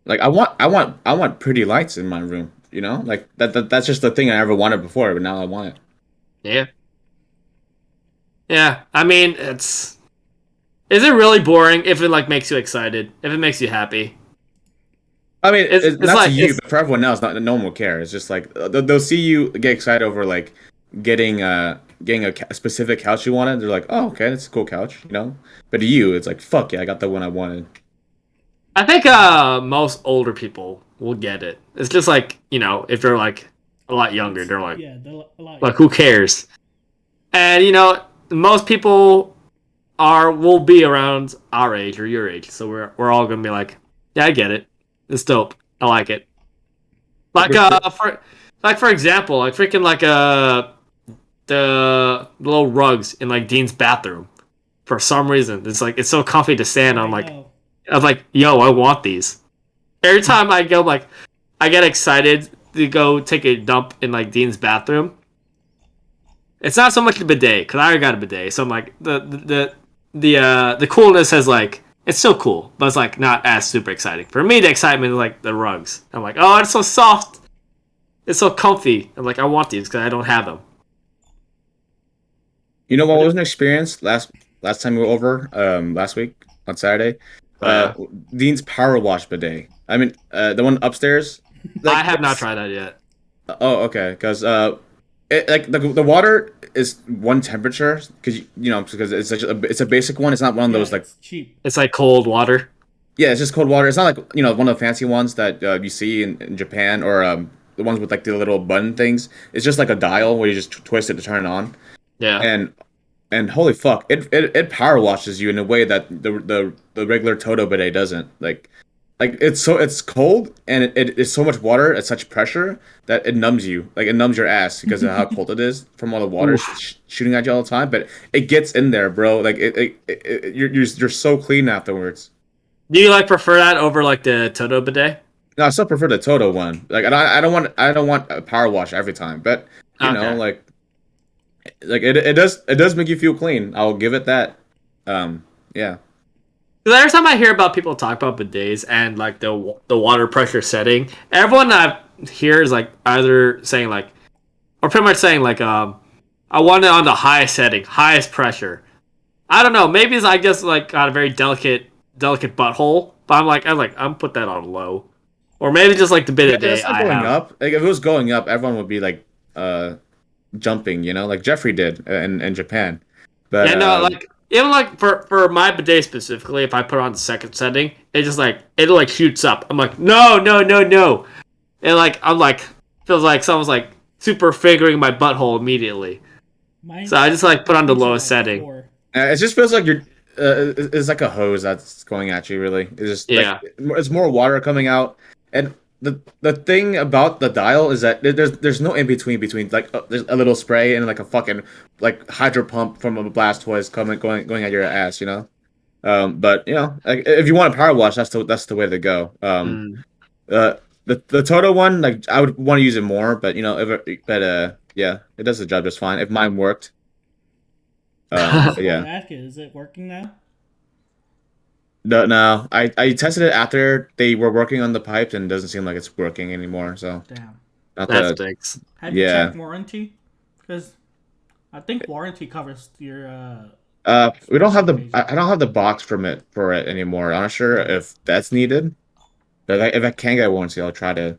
Like I want pretty lights in my room. Like that's just the thing I never wanted before, but now I want it. Yeah. Yeah. I mean, it's. Is it really boring if it like makes you excited? If it makes you happy? I mean, It's not to like you, it's. but for everyone else, not no one will care. It's just like they'll see you get excited over like getting a specific couch you wanted. They're like, oh, okay, that's a cool couch, you know. But to you, it's like, fuck yeah, I got the one I wanted. I think most older people will get it. It's just like if they're like a lot younger, It's they're like yeah, they're a lot like who younger. cares? And most people are will be around our age or your age, so we're all gonna be like, yeah, I get it. It's dope. I like it. Like for example, like freaking like the little rugs in like Dean's bathroom. For some reason, it's like it's so comfy to stand on. I Like know. I was like, yo, I want these. Every time I go, like, I get excited to go take a dump in like Dean's bathroom. It's not so much the bidet because I already got a bidet, so I'm like the coolness has like it's still cool, but it's like not as super exciting. For me, the excitement is like the rugs. I'm like, oh, it's so soft, it's so comfy. I'm like, I want these because I don't have them. You know what was an experience last time we were over last week on Saturday? Oh Uh, yeah, Dean's Power Wash bidet. I mean, the one upstairs. I Like, have not yes. tried that yet. Oh, okay. Because like the water is one temperature because because it's such it's a basic one. It's not one of Yeah, those like it's cheap. It's like cold water. yeah, it's just cold water. It's not like one of the fancy ones that you see in Japan or the ones with like the little button things. It's just like a dial where you just twist it to turn it on. Yeah. And holy fuck, it power washes you in a way that the regular Toto bidet doesn't. Like it's cold and it is so much water at such pressure that it numbs you. Like it numbs your ass because of how cold it is from all the water Oof. shooting at you all the time. But it gets in there, bro. Like you're so clean afterwards. Do you like prefer that over like the Toto bidet? No, I still prefer the Toto one. Like I don't want a power wash every time. But Okay. like it does make you feel clean. I'll give it that. Yeah. Because every time I hear about people talk about bidets and like the water pressure setting, everyone I hear is like either saying like, or pretty much saying like, I want it on the highest setting, highest pressure. I don't know. Maybe it's I just like got a very delicate butthole, but I'm put that on low, or maybe just like the Yeah, bidet it's not I going have. up. Like if it was going up, everyone would be like jumping, like Jeffrey did in Japan. But Yeah, no, like even like for my bidet specifically, if I put it on the second setting, it just like it like shoots up. I'm like, no, no, no, no, and like I'm like feels like someone's like super fingering my butthole immediately. So Mine I just like put on the puts it lowest like setting. 4. it just feels like you're it's like a hose that's going at you. Really, it's just like Yeah. it's more water coming out. And the thing about the dial is that there's no in between like there's a little spray and like a fucking like hydro pump from a Blastoise coming going at your ass. But like if you want a power wash, that's the way to go. Mm. Uh, the Toto one, like I would want to use it more, but yeah, it does the job just fine. If mine worked, I was but about to yeah, ask you, is it working now? no, I tested it after they were working on the pipes, and it doesn't seem like it's working anymore. So Damn. not That the stinks. Have you yeah. checked warranty? Because I think warranty covers your We don't have the specification. I don't have the box for it anymore. I'm not sure if that's needed, but if I can get warranty, I'll try to.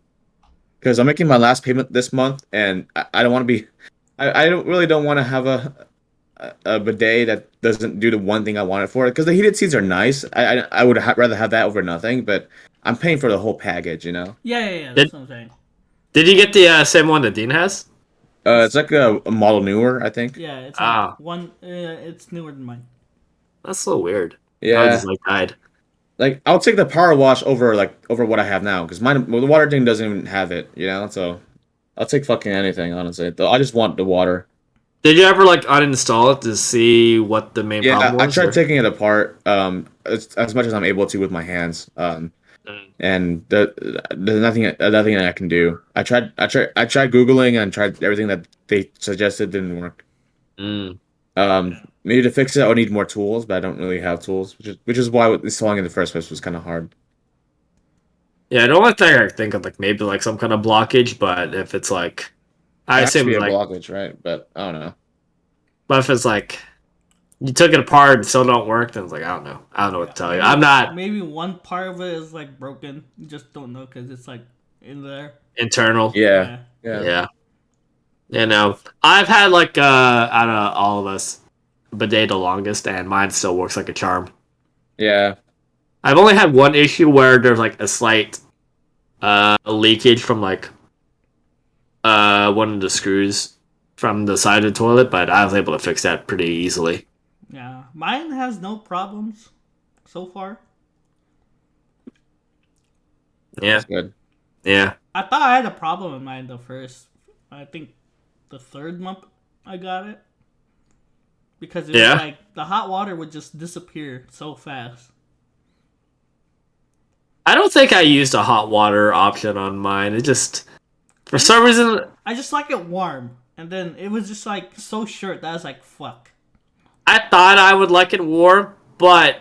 Because I'm making my last payment this month, and I don't want to be. I don't want to have a bidet that doesn't do the one thing I want it for. Because the heated seats are nice. I would rather have that over nothing. But I'm paying for the whole package. Yeah. Did That's what I'm saying. Did you get the same one that Dean has? It's like a model newer, I think. Yeah, it's like Ah, one. It's newer than mine. that's so weird. I just Yeah, like died. like I'll take the power wash over what I have now. Because mine the water thing doesn't even have it. So I'll take fucking anything, honestly. Though I just want the water. Did you ever like uninstall it to see what the main Yeah, problem I was? tried Or? taking it apart as much as I'm able to with my hands. Mm. And there's nothing I can do. I tried Googling and tried everything that they suggested didn't work. Mm. Maybe to fix it, I would need more tools, but I don't really have tools, which is why installing in the first place was kind of hard. Yeah, the only thing I think of like maybe like some kind of blockage, but if it's like I It has to assume be a like, blockage, right? But I don't know. but if it's like you took it apart and still don't work, then it's like I don't know what Yeah, to tell you. I'm not maybe one part of it is like broken. You just don't know because it's like in there. internal. Yeah, Yeah. yeah, Yeah, I've had like out of all of us, bidet the longest, and mine still works like a charm. yeah. I've only had one issue where there's like a slight leakage from like one of the screws from the side of the toilet, but I was able to fix that pretty easily. Yeah. Mine has no problems so far. Yeah, That's good. yeah, I thought I had a problem with mine the first, I think the third month I got it. Because it was Yeah. like the hot water would just disappear so fast. I don't think I used a hot water option on mine. It just for some reason I just like it warm. And then it was just like so short that I was like, fuck. I thought I would like it warm, but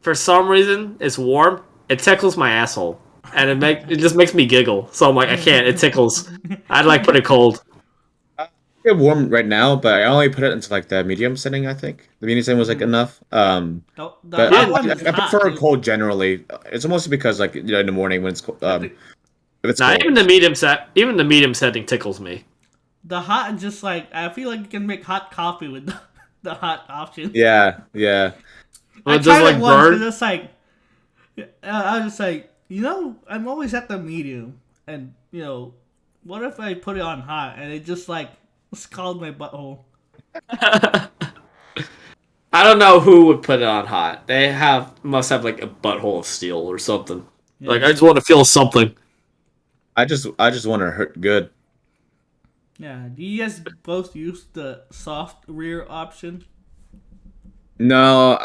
for some reason it's warm. It tickles my asshole, and it just makes me giggle. So I'm like, I can't. It tickles. I'd like put it cold. It's warm right now, but I only put it into like the medium setting. I think the medium setting was like enough. The But hot Yeah. one is I hot, prefer it dude. cold generally. It's mostly because like in the morning when it's I think if it's Now cold. even the medium setting tickles me. the hot just like I feel like you can make hot coffee with the hot option. Yeah, yeah. Well, I it does tried like it once burn. because it's like I was just like, I'm always at the medium, and what if I put it on hot and it just like scald my butthole? I don't know who would put it on hot. They must have like a butthole of steel or something. Like Yeah, I just want to feel something. I just want to hurt good. yeah. Do you guys both use the soft rear option? No,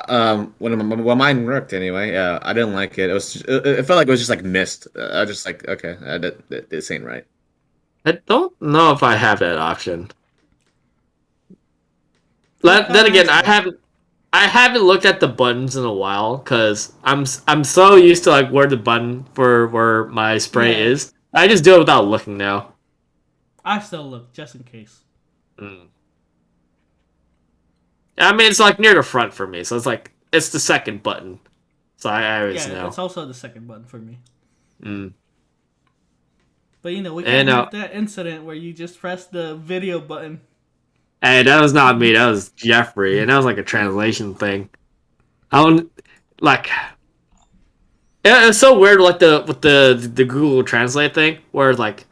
when mine worked anyway. Yeah, I didn't like it. It felt like it was just like mist. I was just like, okay, this ain't right. I don't know if I have that option. It's Then kinda again, nice, though. I haven't looked at the buttons in a while because I'm so used to like where the button for where my spray Yeah. is. I just do it without looking now. I still look just in case. Mm. I mean, it's like near the front for me, so it's the second button. So I always Yeah, know. it's also the second button for me. Mm. But we And can't have that incident where you just press the video button. hey, that was not me. That was Jeffrey, and that was like a translation thing. I don't like. It's so weird, like with the Google Translate thing, where like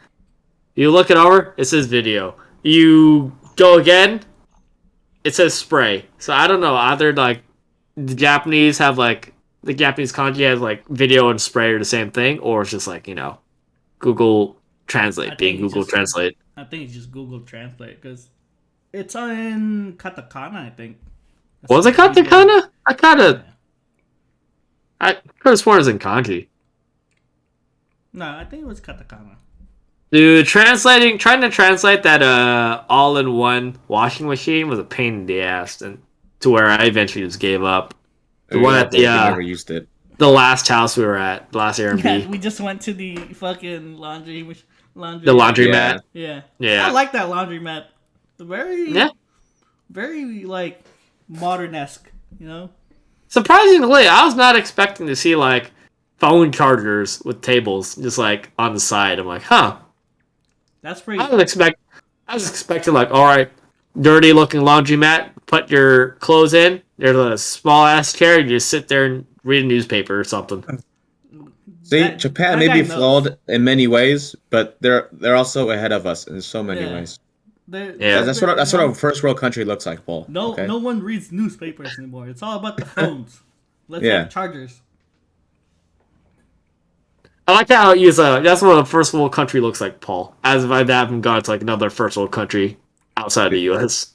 you look it over, it says video. You go again, it says spray. So I don't know. Either like the Japanese have like the Japanese kanji has like video and spray are the same thing, or it's just like Google I Translate being think it's Google just Translate. I think it's just Google Translate because it's in katakana. I think. Was it Video. katakana? I Yeah. could have sworn it was in kanji. No, I think it was katakana. Dude, trying to translate that all-in-one washing machine was a pain in the ass, and to where I eventually just gave up. The one at We never used it. the last house we were at, the last Yeah, Airbnb, we just went to the fucking laundry. the laundry Yeah. mat. Yeah. Yeah. I like that laundry mat. Very, Yeah. very like modern-esque. Surprisingly, I was not expecting to see like phone chargers with tables just like on the side. I'm like, huh. That's pretty. I was expecting like, all right, dirty looking laundromat. Put your clothes in. There's a small ass chair. You just sit there and read a newspaper or something. See, That- Japan that may be guy knows. flawed in many ways, but they're also ahead of us in so many Yeah. ways. Yeah. That's what a first world country looks like, Paul. No, Okay? no one reads newspapers anymore. It's all about the phones. Let's Yeah. have chargers. I like how you that's what a first world country looks like, Paul. As if I haven't gone to like another first world country outside the U.S.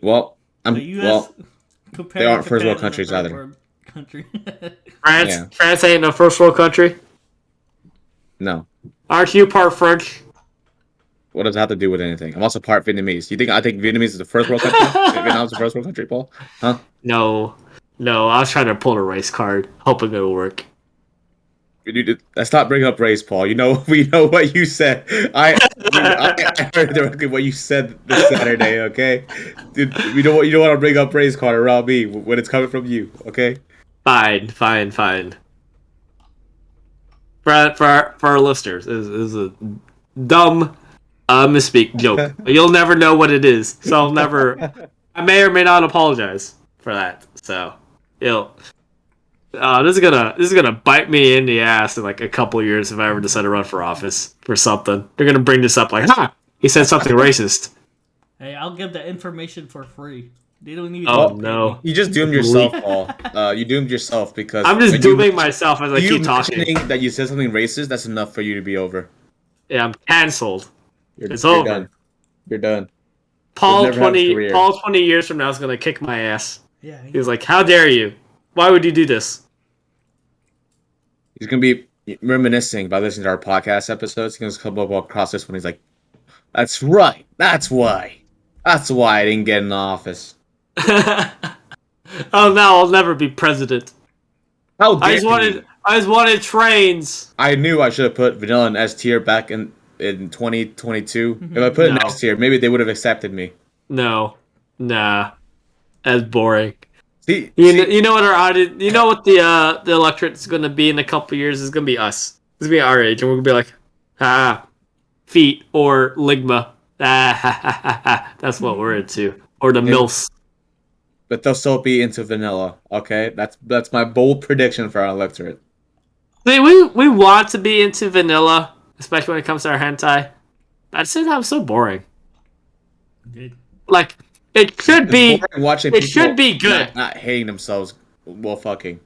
Well, The U.S. compared they aren't to first Japan world is a countries third either. world country. France, Yeah. France ain't a first world country. No. Aren't you part French? What does it have to do with anything? I'm also part Vietnamese. I think Vietnamese is the first world country? Vietnam's the first world country, Paul? Huh? No. I was trying to pull a race card, hoping it would work. let's not bring up race, Paul. We know what you said. I heard directly what you said this Saturday. Okay, dude, you don't want to bring up race car around me when it's coming from you. Okay. Fine. For our listeners, is a dumb misspeak joke. You'll never know what it is, so I'll never. I may or may not apologize for that. So, you'll. This is gonna bite me in the ass in like a couple years if I ever decide to run for office for something. They're gonna bring this up like, he said something racist. Hey, I'll give the information for free. They don't even. Oh no! You just doomed yourself, Paul. You doomed yourself because I'm just dooming myself as I keep talking. Mentioning that you said something racist, that's enough for you to be over. Yeah, I'm cancelled. It's you're over. Done. You're done. Paul 20 years from now is gonna kick my ass. Yeah. He's like, "How dare you? Why would you do this?" He's gonna be reminiscing by listening to our podcast episodes. He's gonna come up across this one. He's like, "That's right. That's why. That's why I didn't get in office." Oh, now I'll never be president. How dare I just wanted trains. I knew I should have put Vanilla in S tier back in 2022. If I put it in S tier, maybe they would have accepted me. No, nah, that's boring. You know what our audience, you know what the electorate is going to be in a couple years is going to be us. It's going to be our age, and we're going to be like, feet or ligma. That's what we're into, or the milfs. But they'll still be into vanilla. Okay, that's my bold prediction for our electorate. See, we want to be into vanilla, especially when it comes to our hentai. I'd say that was so boring. Indeed. Like, it should be. Watching it should be good. Not hating themselves while fucking.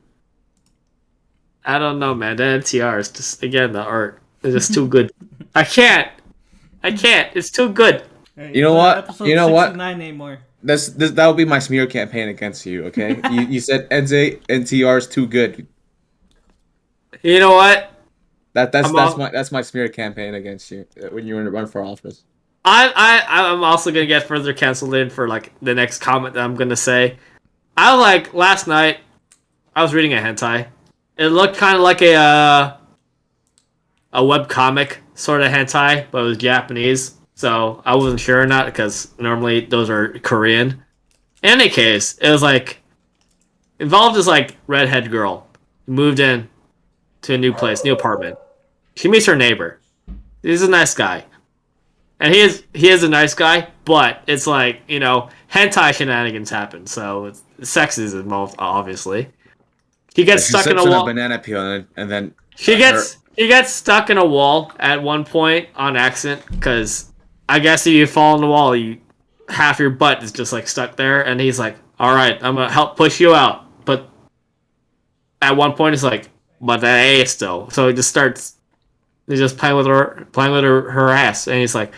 I don't know, man. The NTR is just, again, the art is just too good. I can't. It's too good. Hey, you know what? You know what? Anymore. That will be my smear campaign against you. Okay, you said NTR is too good. You know what? That's my smear campaign against you when you run for office. I'm also gonna get further canceled in for like the next comment that I'm gonna say. Last night I was reading a hentai. It looked kind of like a web comic sort of hentai, but it was Japanese. So I wasn't sure or not because normally those are Korean. In any case, it was like involved this like redhead girl moved in to a new place, new apartment. She meets her neighbor. He's a nice guy. And he is a nice guy, but it's like, hentai shenanigans happen, so sex is involved, obviously. He gets stuck in a wall. Banana peel, and then he gets stuck in a wall at one point on accident, because I guess if you fall in the wall, half your butt is just like stuck there, and he's like, "All right, I'm gonna help push you out." But at one point, it's like, "But that A is still," so he just starts. He's just playing with her ass, and he's like.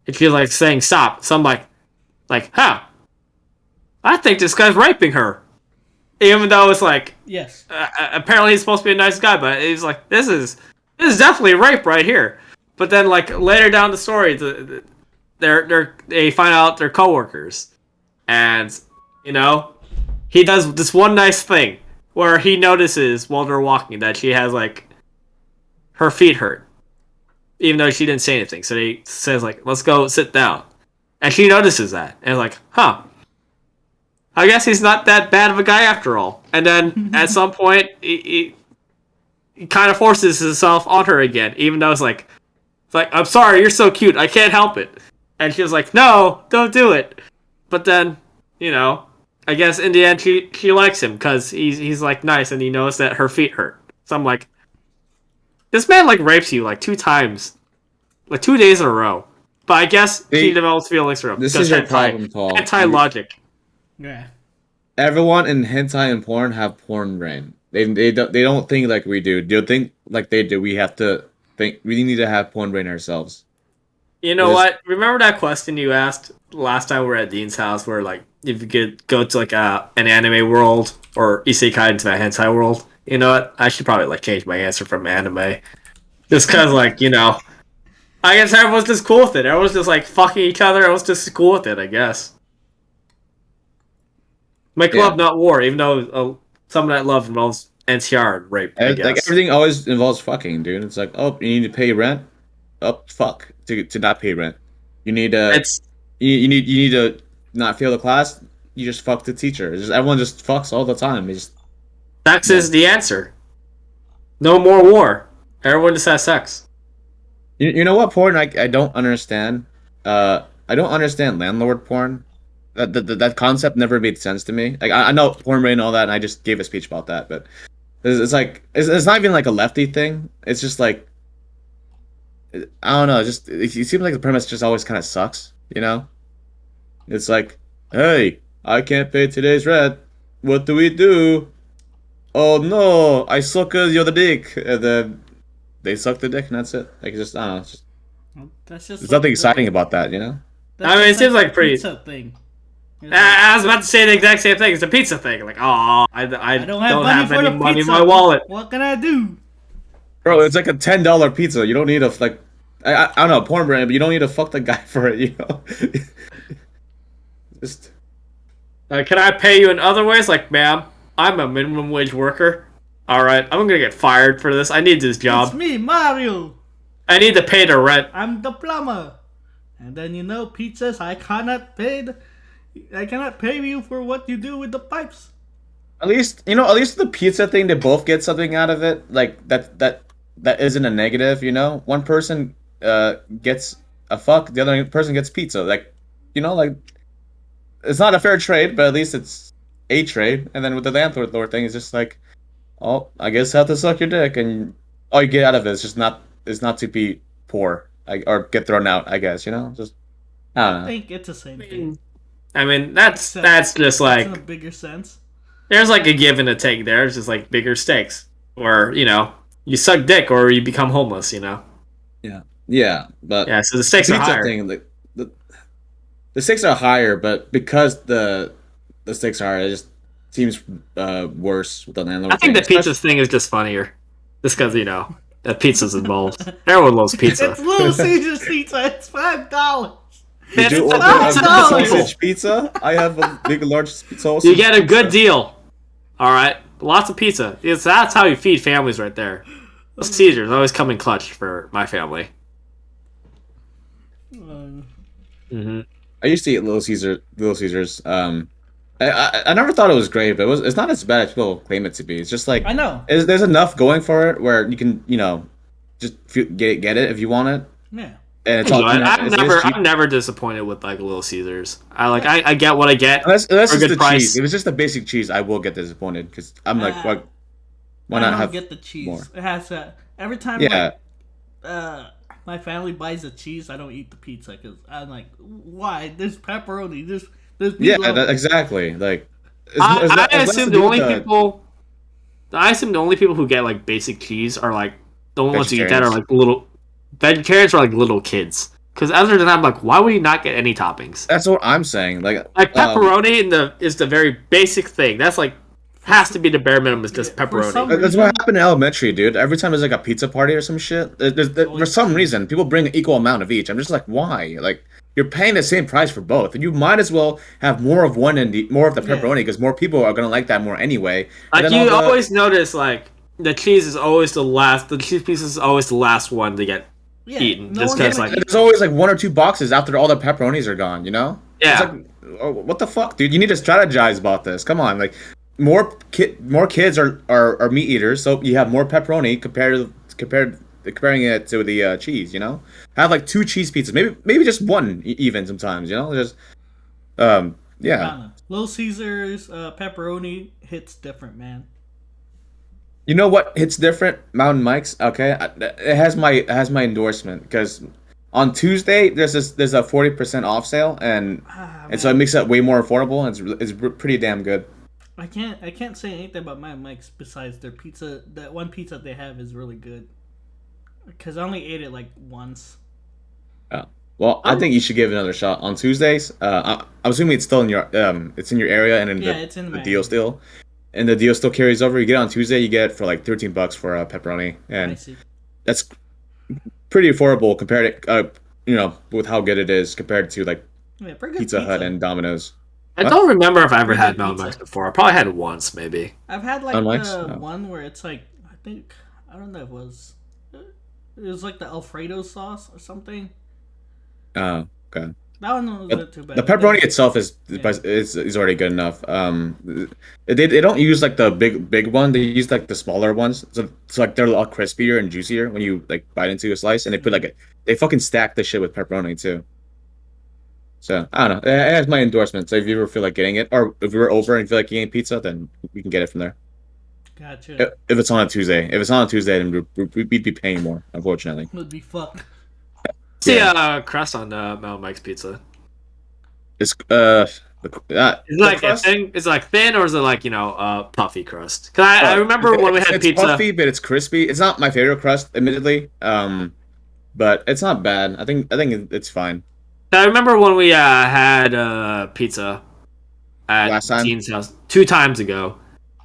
It feels like saying stop. So I'm like, I think this guy's raping her. Even though it's like, yes. Apparently he's supposed to be a nice guy, but he's like, this is definitely rape right here. But then like later down the story, they find out they're coworkers, and he does this one nice thing where he notices while they're walking that she has like her feet hurt. Even though she didn't say anything. So he says, like, let's go sit down. And she notices that. And is like, I guess he's not that bad of a guy after all. And then at some point, he kind of forces himself on her again. Even though it's like, I'm sorry, you're so cute. I can't help it. And she was like, no, don't do it. But then, I guess in the end, she likes him. Because he's like, nice. And he knows that her feet hurt. So I'm like, this man, like, rapes you, like, 2 times. Like, 2 days in a row. But I guess he develops feelings for him. This is your problem, Paul. Hentai-logic. Yeah. Everyone in hentai and porn have porn brain. They don't think like we do. They think like they do. We have to think. We need to have porn brain ourselves. You know what? Remember that question you asked last time we were at Dean's house where, like, if you could go to, like, an anime world or isekai into that hentai world? You know what? I should probably, like, change my answer from anime. Just because, like, I guess everyone's just cool with it. Everyone's just, like, fucking each other. Everyone's just cool with it, I guess. Make love, not war, even though some of that love involves NTR and rape, I Like guess. everything always involves fucking, dude. It's like, oh, you need to pay rent. Oh, fuck, to not pay rent. You need It's you need to not fail the class. You just fuck the teacher. It's just everyone just fucks all the time. It's just sex yeah. is the answer. No more war. Everyone just has sex. You know what porn I don't understand. I don't understand landlord porn. That concept never made sense to me. Like I know porn rate and all that, and I just gave a speech about that, but it's like it's not even like a lefty thing. It's just like I don't know. It seems like the premise just always kind of sucks. You know, it's like, hey, I can't pay today's rent. What do we do? Oh no, I suck your dick, and then they suck the dick, and that's it. Like just I don't know. It's just, That's just there's like nothing exciting about that, you know. That's I mean, just it seems like the pretty. pizza thing. It's like, I was about to say the exact same thing. It's a pizza thing. Like, oh, I don't have money for any the money pizza. in my wallet. What can I do? Bro, it's like a $10 pizza. You don't need to like, I don't know, porn brand, but you don't need to fuck the guy for it. You know, just Can I pay you in other ways? Like, ma'am, I'm a minimum wage worker. All right, I'm gonna get fired for this. I need this It's job. me, Mario. I need to pay the rent. I'm the plumber. And then pizzas. I cannot pay you for what you do with the pipes. at least at least the pizza thing. They both get something out of it. Like that isn't a negative. You know, one person gets a fuck, the other person gets pizza. Like like it's not a fair trade, but at least it's a trade. And then with the landlord thing, it's just like, oh, I guess I have to suck your dick, and all you get out of it is not to be poor, or get thrown out. I guess just I don't I know. think it's the same thing. I mean, that's just It's like in a bigger sense. there's like a give and a take there. It's just like bigger stakes, or you suck dick or you become homeless. Yeah, but Yeah. So the stakes are pizza higher. thing, the stakes are higher, but because the stakes are higher, it just seems worse with the landlord I think thing. the pizza thing is just funnier, just because that pizza's involved. Everyone loves pizza. It's Little Caesar's pizza. It's $5. Did you It's order $5. a sausage pizza? I have a big, large sausage. You get a good pizza. deal. All right, lots of pizza. That's how you feed families right there. Those Caesars always come in clutch for my family. Mm-hmm. I used to eat Little Caesars. I never thought it was great, but it's not as bad as people claim it to be. It's just like I know. there's enough going for it where you can just get it if you want it, Yeah. and it's all. I'm never disappointed with like Little Caesars. I get what I get Unless for a it's good the price. cheese. If it's just the basic cheese, I will get disappointed because I'm like, why I not don't have get the cheese. more? It has every time Yeah, my family buys the cheese, I don't eat the pizza because I'm like, why? There's pepperoni. There's yeah, meatloaf. exactly. Like, I less assume to the do with only people. I assume the only people who get like basic cheese are like the only ones who get that are like little vegetarians or like little kids. Because other than that, I'm like, why would you not get any toppings? That's what I'm saying. Like Pepperoni is the very basic thing. That's like has to be the bare minimum. Is just Yeah, for pepperoni. some That's what happened in elementary, dude. Every time there's like a pizza party or some shit, for some reason, people bring an equal amount of each. I'm just like, why? Like, you're paying the same price for both, and you might as well have more of one and more of the pepperoni because more people are gonna like that more anyway. And Like then you all the- always notice, like the cheese is always the last. The cheese piece is always the last one to get eaten. no Just one's because, gonna like, eat there's always like one or two boxes after all the pepperonis are gone. yeah. It's like, oh, what the fuck, dude? You need to strategize about this. Come on, like more kids are meat eaters, so you have more pepperoni comparing it to the cheese. Have like two cheese pizzas, maybe just one even sometimes. Just yeah. Little Caesars pepperoni hits different, man. You know what hits different? Mountain Mike's. Okay, it has my endorsement because on Tuesday there's a 40% off sale and so it makes it way more affordable and it's pretty damn good. I can't say anything about my Mike's besides their pizza. That one pizza they have is really good. Because I only ate it like once. Oh. Well, I think you should give it another shot on Tuesdays. I'm assuming it's still in your it's in your area and It's in the my deal area. still. And the deal still carries over. You get it on Tuesday, you get it for like $13 for a pepperoni, I and see. that's pretty affordable compared to with how good it is compared to like Yeah, pretty good Pizza Hut pizza. and Domino's. I don't remember if I ever Pretty had good Mountain pizza. Mike's before. I probably had it once, maybe. I've had On like Mike's? the No. one where it's like I think I don't know if it was like the Alfredo sauce or something. Oh, okay. That one But wasn't too bad. the But then pepperoni itself is already good enough. They don't use like the big one. They use like the smaller ones. So like they're a lot crispier and juicier when you like bite into a slice. And they put they fucking stack the shit with pepperoni too. So I don't know. It has my endorsement. So if you ever feel like getting it, or if you're over and feel like eating pizza, then we can get it from there. gotcha. If it's on a Tuesday, then we'd be paying more. Unfortunately, Would be fucked. See Yeah. crust on Mountain Mike's pizza. it's Is it the like a crust. thing? Is it like thin or is it like puffy crust? Cause I remember when we had It's pizza. puffy, but it's crispy. It's not my favorite crust, admittedly. But it's not bad. I think it's fine. I remember when we had pizza Last at time, Dean's house 2 times ago.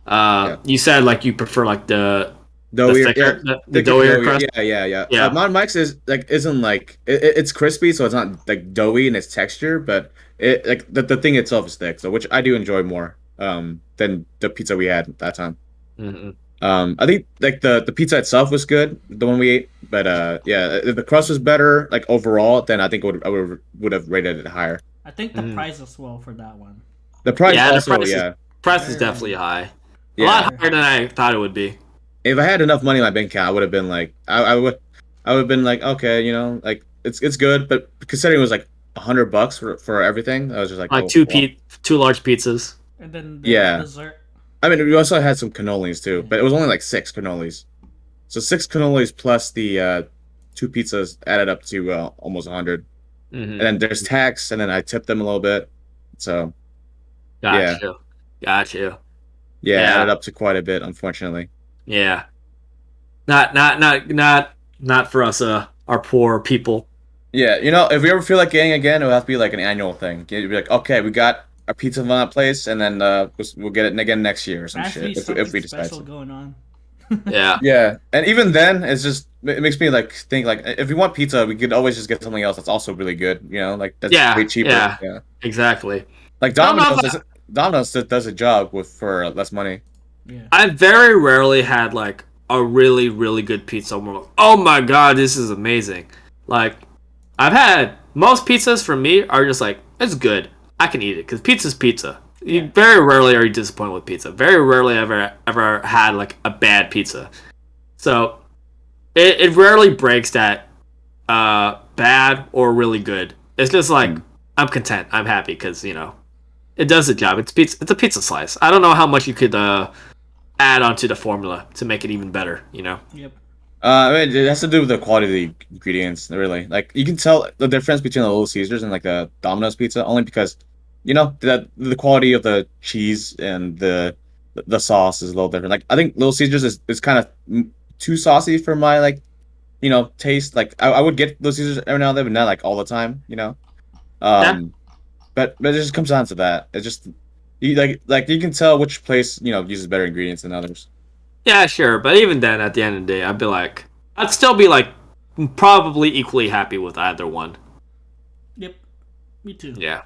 yeah, You said like you prefer like the doughier, yeah, thicker, the thicker, doughier doughier, crust. yeah. Yeah. Mountain Mike's is like isn't like it's crispy, so it's not like doughy in its texture, but it like the thing itself is thick, so which I do enjoy more than the pizza we had that time. Hmm. I think like the pizza itself was good, the one we ate, but yeah, if the crust was better like overall, then I think I would have rated it higher. I think the price is well for that one. The price Yeah, the also, price is yeah, price is Very- definitely high. A yeah. lot higher than I thought it would be. If I had enough money in my bank account, I would have been like, I would have been like, okay, like it's good, but considering it was like $100 for everything, I was just like, Like oh, two well. two large pizzas. And then the Yeah. dessert. I mean, we also had some cannolis too, but it was only like 6 cannolis. So 6 cannolis plus the two pizzas added up to almost 100. Hmm. And then there's tax, and then I tipped them a little bit. So yeah, Gotcha. yeah, Yeah. added up to quite a bit, unfortunately. Yeah. Not for us our poor people. Yeah, if we ever feel like getting again, it would have to be like an annual thing. You'd be like, okay, we got our pizza from that place, and then we'll get it again next year or some There has to be shit something if we decide special to. going on. Yeah. Yeah, and even then, it makes me like think like if we want pizza, we could always just get something else that's also really good. Like that's Yeah. way cheaper. Yeah. Yeah, Exactly. like I don't know Domino's does a job for less money. Yeah. I very rarely had like a really, really good pizza. Where I'm like, oh my god, this is amazing. Like, I've had most pizzas for me are just like, it's good. I can eat it because pizza's pizza. You very rarely are you disappointed with pizza. Very rarely ever had like a bad pizza. So it rarely breaks that bad or really good. It's just like I'm content. I'm happy because it does the job. It's pizza. It's a pizza slice. I don't know how much you could add onto the formula to make it even better. Yep. I mean, it has to do with the quality of the ingredients, really. Like you can tell the difference between the Little Caesars and like the Domino's pizza only because the quality of the cheese and the sauce is a little different. Like I think Little Caesars is kind of too saucy for my like taste. Like I would get Little Caesars every now and then, but not like all the time. Yeah. But it just comes down to that. It's just you like you can tell which place uses better ingredients than others. Yeah, sure. But even then, at the end of the day, I'd still be like probably equally happy with either one. Yep. Me too. Yeah.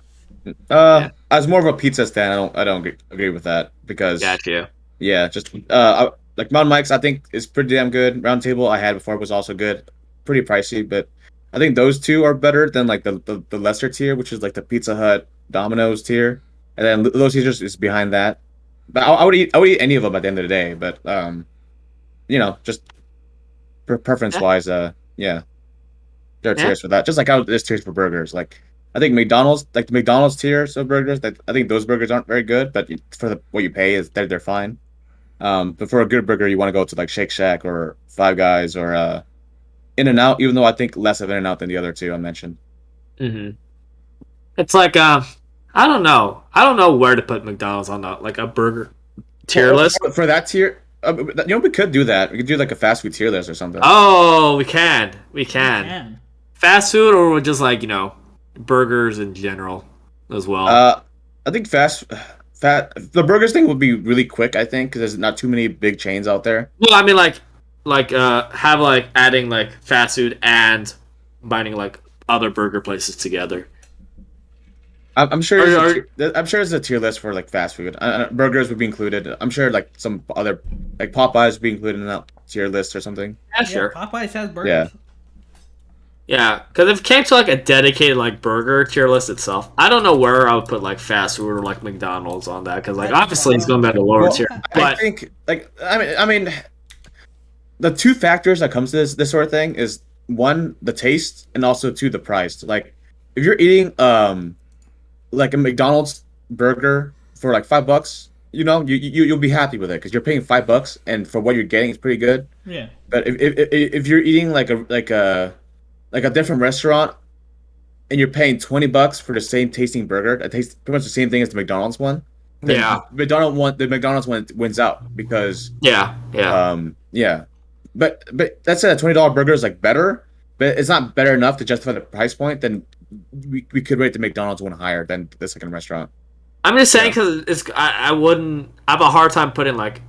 As more of a pizza stan, I don't agree with that because Gotcha. yeah, just like Mountain Mike's I think is pretty damn good. Round Table I had before was also good, pretty pricey, but I think those two are better than like the lesser tier, which is like the Pizza Hut, Domino's tier, and then Little Caesars is behind that. But I would eat any of them at the end of the day, but just preference wise, yeah, there are Yeah. tiers for that. Just like how there's tiers for burgers. Like I think McDonald's, like the McDonald's tiers of burgers, that I think those burgers aren't very good, but for what you pay is they're fine. But for a good burger, you want to go to like Shake Shack or Five Guys or In-N-Out, even though I think less of In-N-Out than the other two I mentioned. Mm-hmm. It's like I don't know. I don't know where to put McDonald's on a burger tier list. For that tier, we could do that. We could do like a fast food tier list or something. Oh, we can. We can. Man. Fast food or just like burgers in general as well. I think the burgers thing would be really quick. I think because there's not too many big chains out there. Well, I mean have like adding like fast food and binding like other burger places together. I'm sure Are, I'm sure there's a tier list for like fast food. Burgers would be included. I'm sure like some other like Popeyes would be included in that tier list or something. yeah, Yeah, sure. Popeyes has Yeah. burgers. Yeah, because if it came to like a dedicated like burger tier list itself, I don't know where I would put like fast food or like McDonald's on that because like At the obviously it's bottom. going to be a lower Well, tier. I But think like I mean the two factors that comes to this sort of thing is one, the taste, and also two, the price. Like if you're eating like a McDonald's burger for like $5, you'll be happy with it because you're paying $5 and for what you're getting, it's pretty good. Yeah. But if you're eating like a different restaurant and you're paying $20 for the same tasting burger that tastes pretty much the same thing as the McDonald's one, then yeah, the McDonald's one wins out because yeah. yeah. But that said, a $20 burger is like better, but it's not better enough to justify the price point. Then we could rate the McDonald's one higher than the second restaurant. I'm just saying because I wouldn't. I have a hard time putting like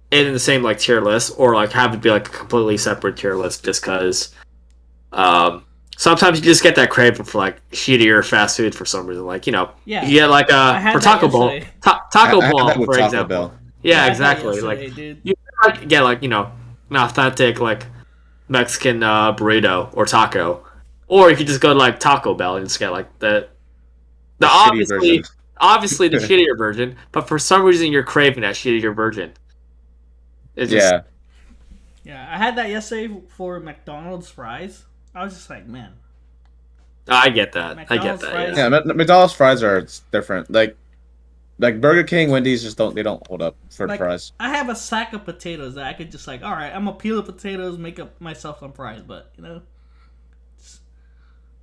it in the same like tier list or like have it be like a completely separate tier list just because. Sometimes you just get that craving for like shittier fast food for some reason. Like Yeah. you get like had for that Taco Bell, yesterday. Taco I had Bell that with for Taco example. Bell. Yeah, I had that exactly. yesterday, Like dude. you like get like an authentic like Mexican burrito or taco, or you could just go to like Taco Bell and just get like the shitty version. obviously the shittier version, but for some reason you're craving that shittier version. It's just Yeah. Yeah, I had that yesterday for McDonald's fries. I was just like, man. I get that. I get McDonald's that. fries. Yeah. Yeah, McDonald's fries are different. Like Burger King, Wendy's just don't hold up for the Like, fries. I have a sack of potatoes that I could just like, all right, I'm gonna peel the potatoes, make up myself some fries, but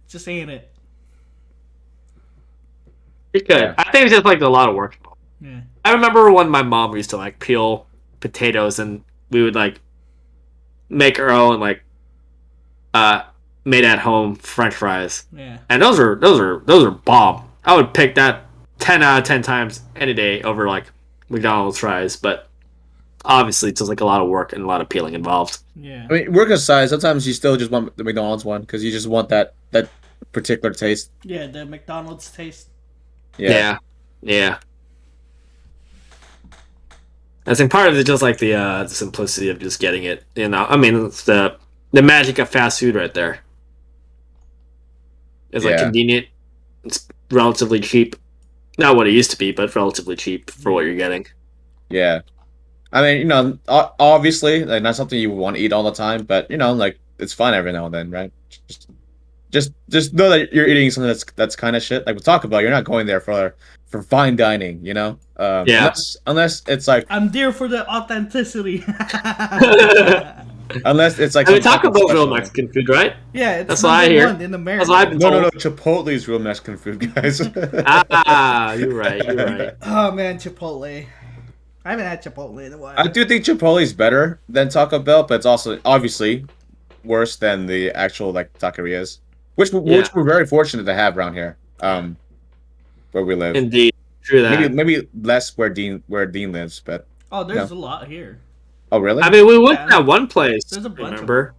just ain't it. You could. Yeah. I think it's just like a lot of work. Yeah. I remember when my mom used to like peel potatoes and we would like make our own like made at home French fries. Yeah. And those are bomb. I would pick that 10 out of 10 times any day over like McDonald's fries, but obviously it's just like a lot of work and a lot of peeling involved. Yeah. I mean, work aside, sometimes you still just want the McDonald's one because you just want that particular taste. Yeah, the McDonald's taste. Yeah. Yeah. I think part of it is just like the simplicity of just getting it. I mean, it's the magic of fast food right there. It's like Yeah. convenient. It's relatively cheap. Not what it used to be, but relatively cheap for what you're getting. Yeah. I mean, obviously, like not something you want to eat all the time, but like it's fun every now and then, right? Just know that you're eating something that's kind of shit. Like with Taco Bell, you're not going there for fine dining, Yeah. Unless it's like I'm there for the authenticity. unless it's like I mean, some Taco fucking Bell's real special. Mexican food, right? Yeah, it's That's what I hear. #1 in America. That's what I've been No, told. Chipotle's real Mexican food, guys. Ah, you're right. You're right. Oh man, Chipotle. I haven't had Chipotle in a while. I do think Chipotle's better than Taco Bell, but it's also obviously worse than the actual like taquerias, which we're very fortunate to have around here, where we live. Indeed, true that. Maybe less where Dean lives, but Oh, there's a lot here. oh really? I mean, we went Yeah. to that one place. There's a bunch of Remember?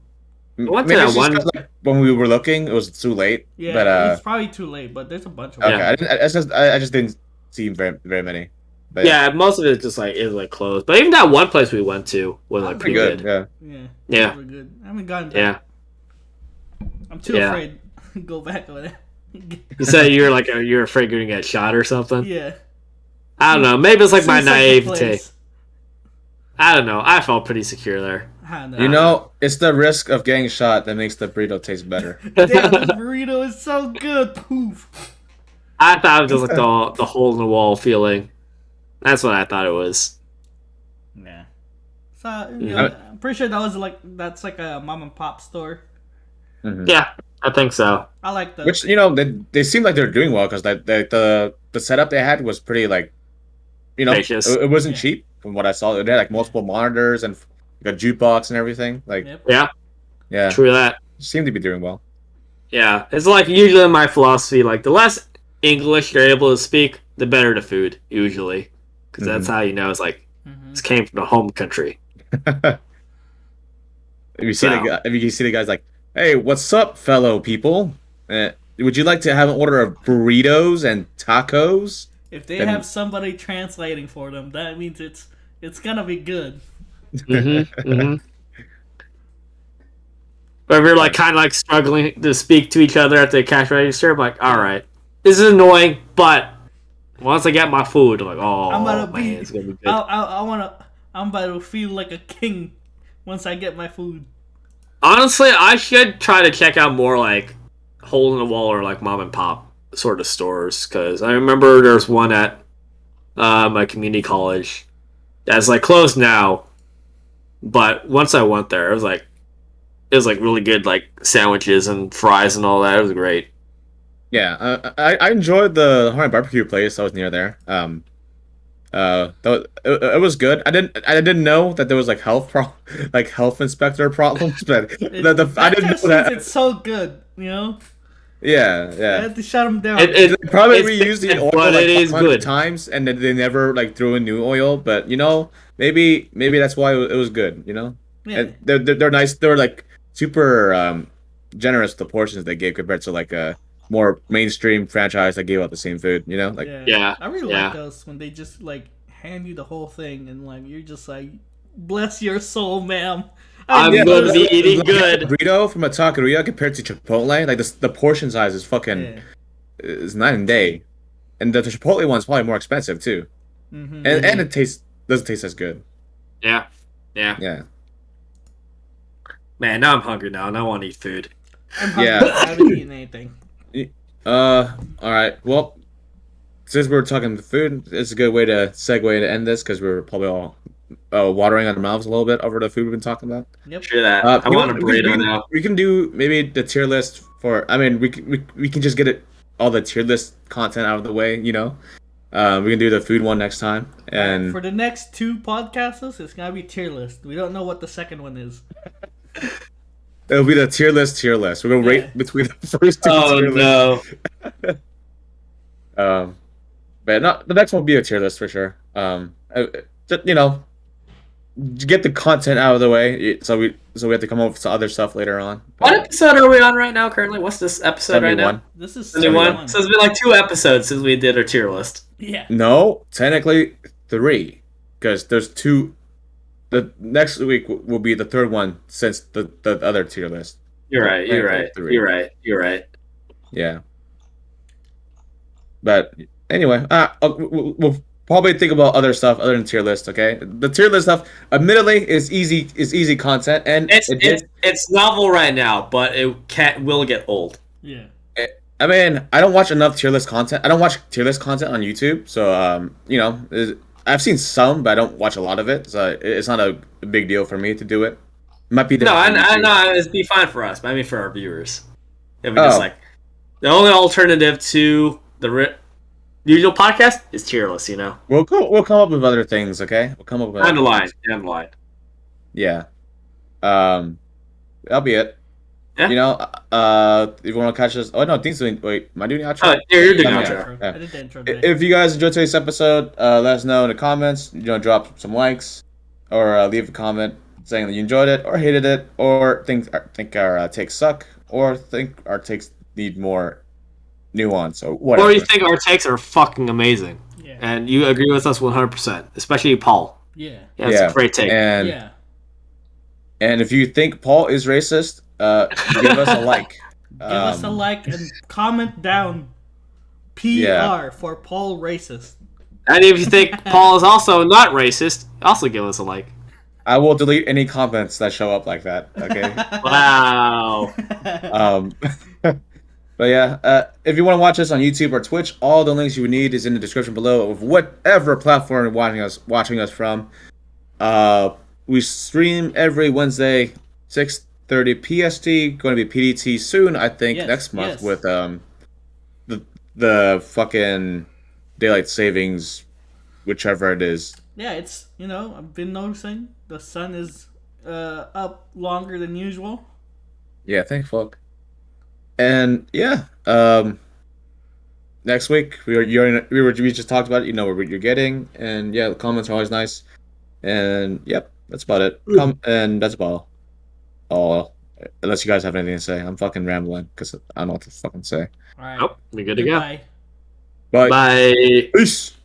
We went to Maybe that it's just one. 'cause, like, when we were looking, it was too late. Yeah, but it's probably too late, but there's a bunch of okay, them. I just didn't see very many. But Yeah, most of it just like is like closed. But even that one place we went to was like Pretty pretty pretty good. good. Yeah. Yeah. Yeah. Those were good. I haven't gotten Yeah. that. I'm too Yeah. afraid to go back over there. You said you're afraid you're gonna get shot or something. Yeah. I don't know. Maybe it's like my Seems like the naivete. place. I don't know. I felt pretty secure there. I don't know. You know, it's the risk of getting shot that makes the burrito taste better. Damn, this burrito is so good. Poof. I thought it was just like the hole in the wall feeling. That's what I thought it was. Yeah. So I'm pretty sure that's like a mom and pop store. Mhm. Yeah, I think so. I like the Which they seem like they're doing well because the setup they had was pretty like Spacious. it wasn't Yeah. cheap from what I saw. They had like multiple monitors and like a jukebox and everything. Like Yep. Yeah, true that. seem to be doing well. Yeah, it's like usually my philosophy. Like the less English you're able to speak, the better the food. Usually, because that's how you know it's like this came from the home country. If you see Wow. if you see the guys like, hey, what's up, fellow people? would you like to have an order of burritos and tacos? If they Then have somebody translating for them, that means it's gonna be good. Mm-hmm. But we're like kind of like struggling to speak to each other at the cash register. I'm like, all right, this is annoying, but once I get my food, I'm like, I'm oh about to man, be. it's gonna be good. I wanna. I'm about to feel like a king once I get my food. Honestly, I should try to check out more like hole in the wall or like mom and pop sort of stores because I remember there's one at my community college that's like closed now. But once I went there, it was like really good like sandwiches and fries and all that. It was great. Yeah, I enjoyed the Hawaiian barbecue place that was near there. It was good. I didn't know that there was like like health inspector problems, but I That didn't just know means that. it's so good, you know. Yeah, I yeah. had to shut them down. It They probably it's reused the bad, oil but like it is 500 good. times, and then they never like threw in new oil. But maybe that's why it was good. Yeah, And they're nice. They're like super generous with the portions they gave compared to like a more mainstream franchise that gave out the same food. Like yeah. Yeah, I really like yeah. those when they just like hand you the whole thing and like you're just like, bless your soul, ma'am. I'm yeah, gonna be like, eating like good. a burrito from a taqueria compared to Chipotle. Like the portion size is fucking Yeah. is night and day, and the Chipotle one's probably more expensive too, and it doesn't taste as good. Yeah, yeah. Yeah. Man, now I'm hungry now, and I want to eat food. I'm hungry. Yeah. I haven't eaten anything. All right. Well, since we're talking food, it's a good way to segue to end this because we're probably all watering our mouths a little bit over the food we've been talking about. Yep. Sure that. I You want a know, we burrito can, now. we can do maybe the tier list for. I mean, we can just get all the tier list content out of the way. We can do the food one next time, and For the next 2 podcasts, it's gonna be tier list. We don't know what the second one is. it'll be the tier list. We're gonna Yeah. rate between the first 2 Oh tier no! lists. But not the next one will be a tier list for sure. Just, get the content out of the way, so we have to come up with some other stuff later on. What episode are we on right now? Currently, what's this episode right 71. now? This is 71. So it's been like 2 episodes since we did our tier list. Yeah. No, technically 3, because there's 2. The next week will be the 3rd one since the other tier list. You're right. You're Technically right. 3. You're right. You're right. Yeah. But anyway, we'll probably think about other stuff other than tier list. Okay, the tier list stuff, admittedly, is easy content, and It's novel right now, but it will get old. Yeah. I mean, I don't watch enough tier list content. I don't watch tier list content on YouTube, so I've seen some, but I don't watch a lot of it. So it's not a big deal for me to do it. Might be No, different for I YouTube. know it'd be fine for us, but I mean for our viewers. If we just like the only alternative to the usual podcast is tier list. We'll come up with other things. Okay, we'll come up with. Down the line. Down the line. Yeah. That'll be it. Yeah. If you want to catch us, oh no, Dean's doing. Wait, am I doing the outro? Oh, you're doing Yeah. outro. Yeah. I did the intro today. If you guys enjoyed today's episode, let us know in the comments. Drop some likes, or leave a comment saying that you enjoyed it, or hated it, or think our takes suck, or think our takes need more nuance, or whatever. Or you think our takes are fucking amazing, Yeah. and you agree with us 100%, especially Paul. Yeah. Yeah, it's a great take. Yeah. And if you think Paul is racist, give us a like. Give us a like and comment down PR for Paul racist. And if you think Paul is also not racist, also give us a like. I will delete any comments that show up like that. Okay. Wow. But yeah, if you want to watch us on YouTube or Twitch, all the links you would need is in the description below of whatever platform you're watching us from. We stream every Wednesday, 6:30 PST. Going to be PDT soon, I think, next month with the fucking daylight savings, whichever it is. Yeah, it's I've been noticing the sun is up longer than usual. Yeah, thank fuck. And yeah, next week we just talked about it. You know what you're getting, and yeah, the comments are always nice. And yep, that's about it. And that's about all Unless you guys have anything to say, I'm fucking rambling because I don't know what to fucking say. All right. Nope, we good to go. Goodbye. Bye. Bye. Peace.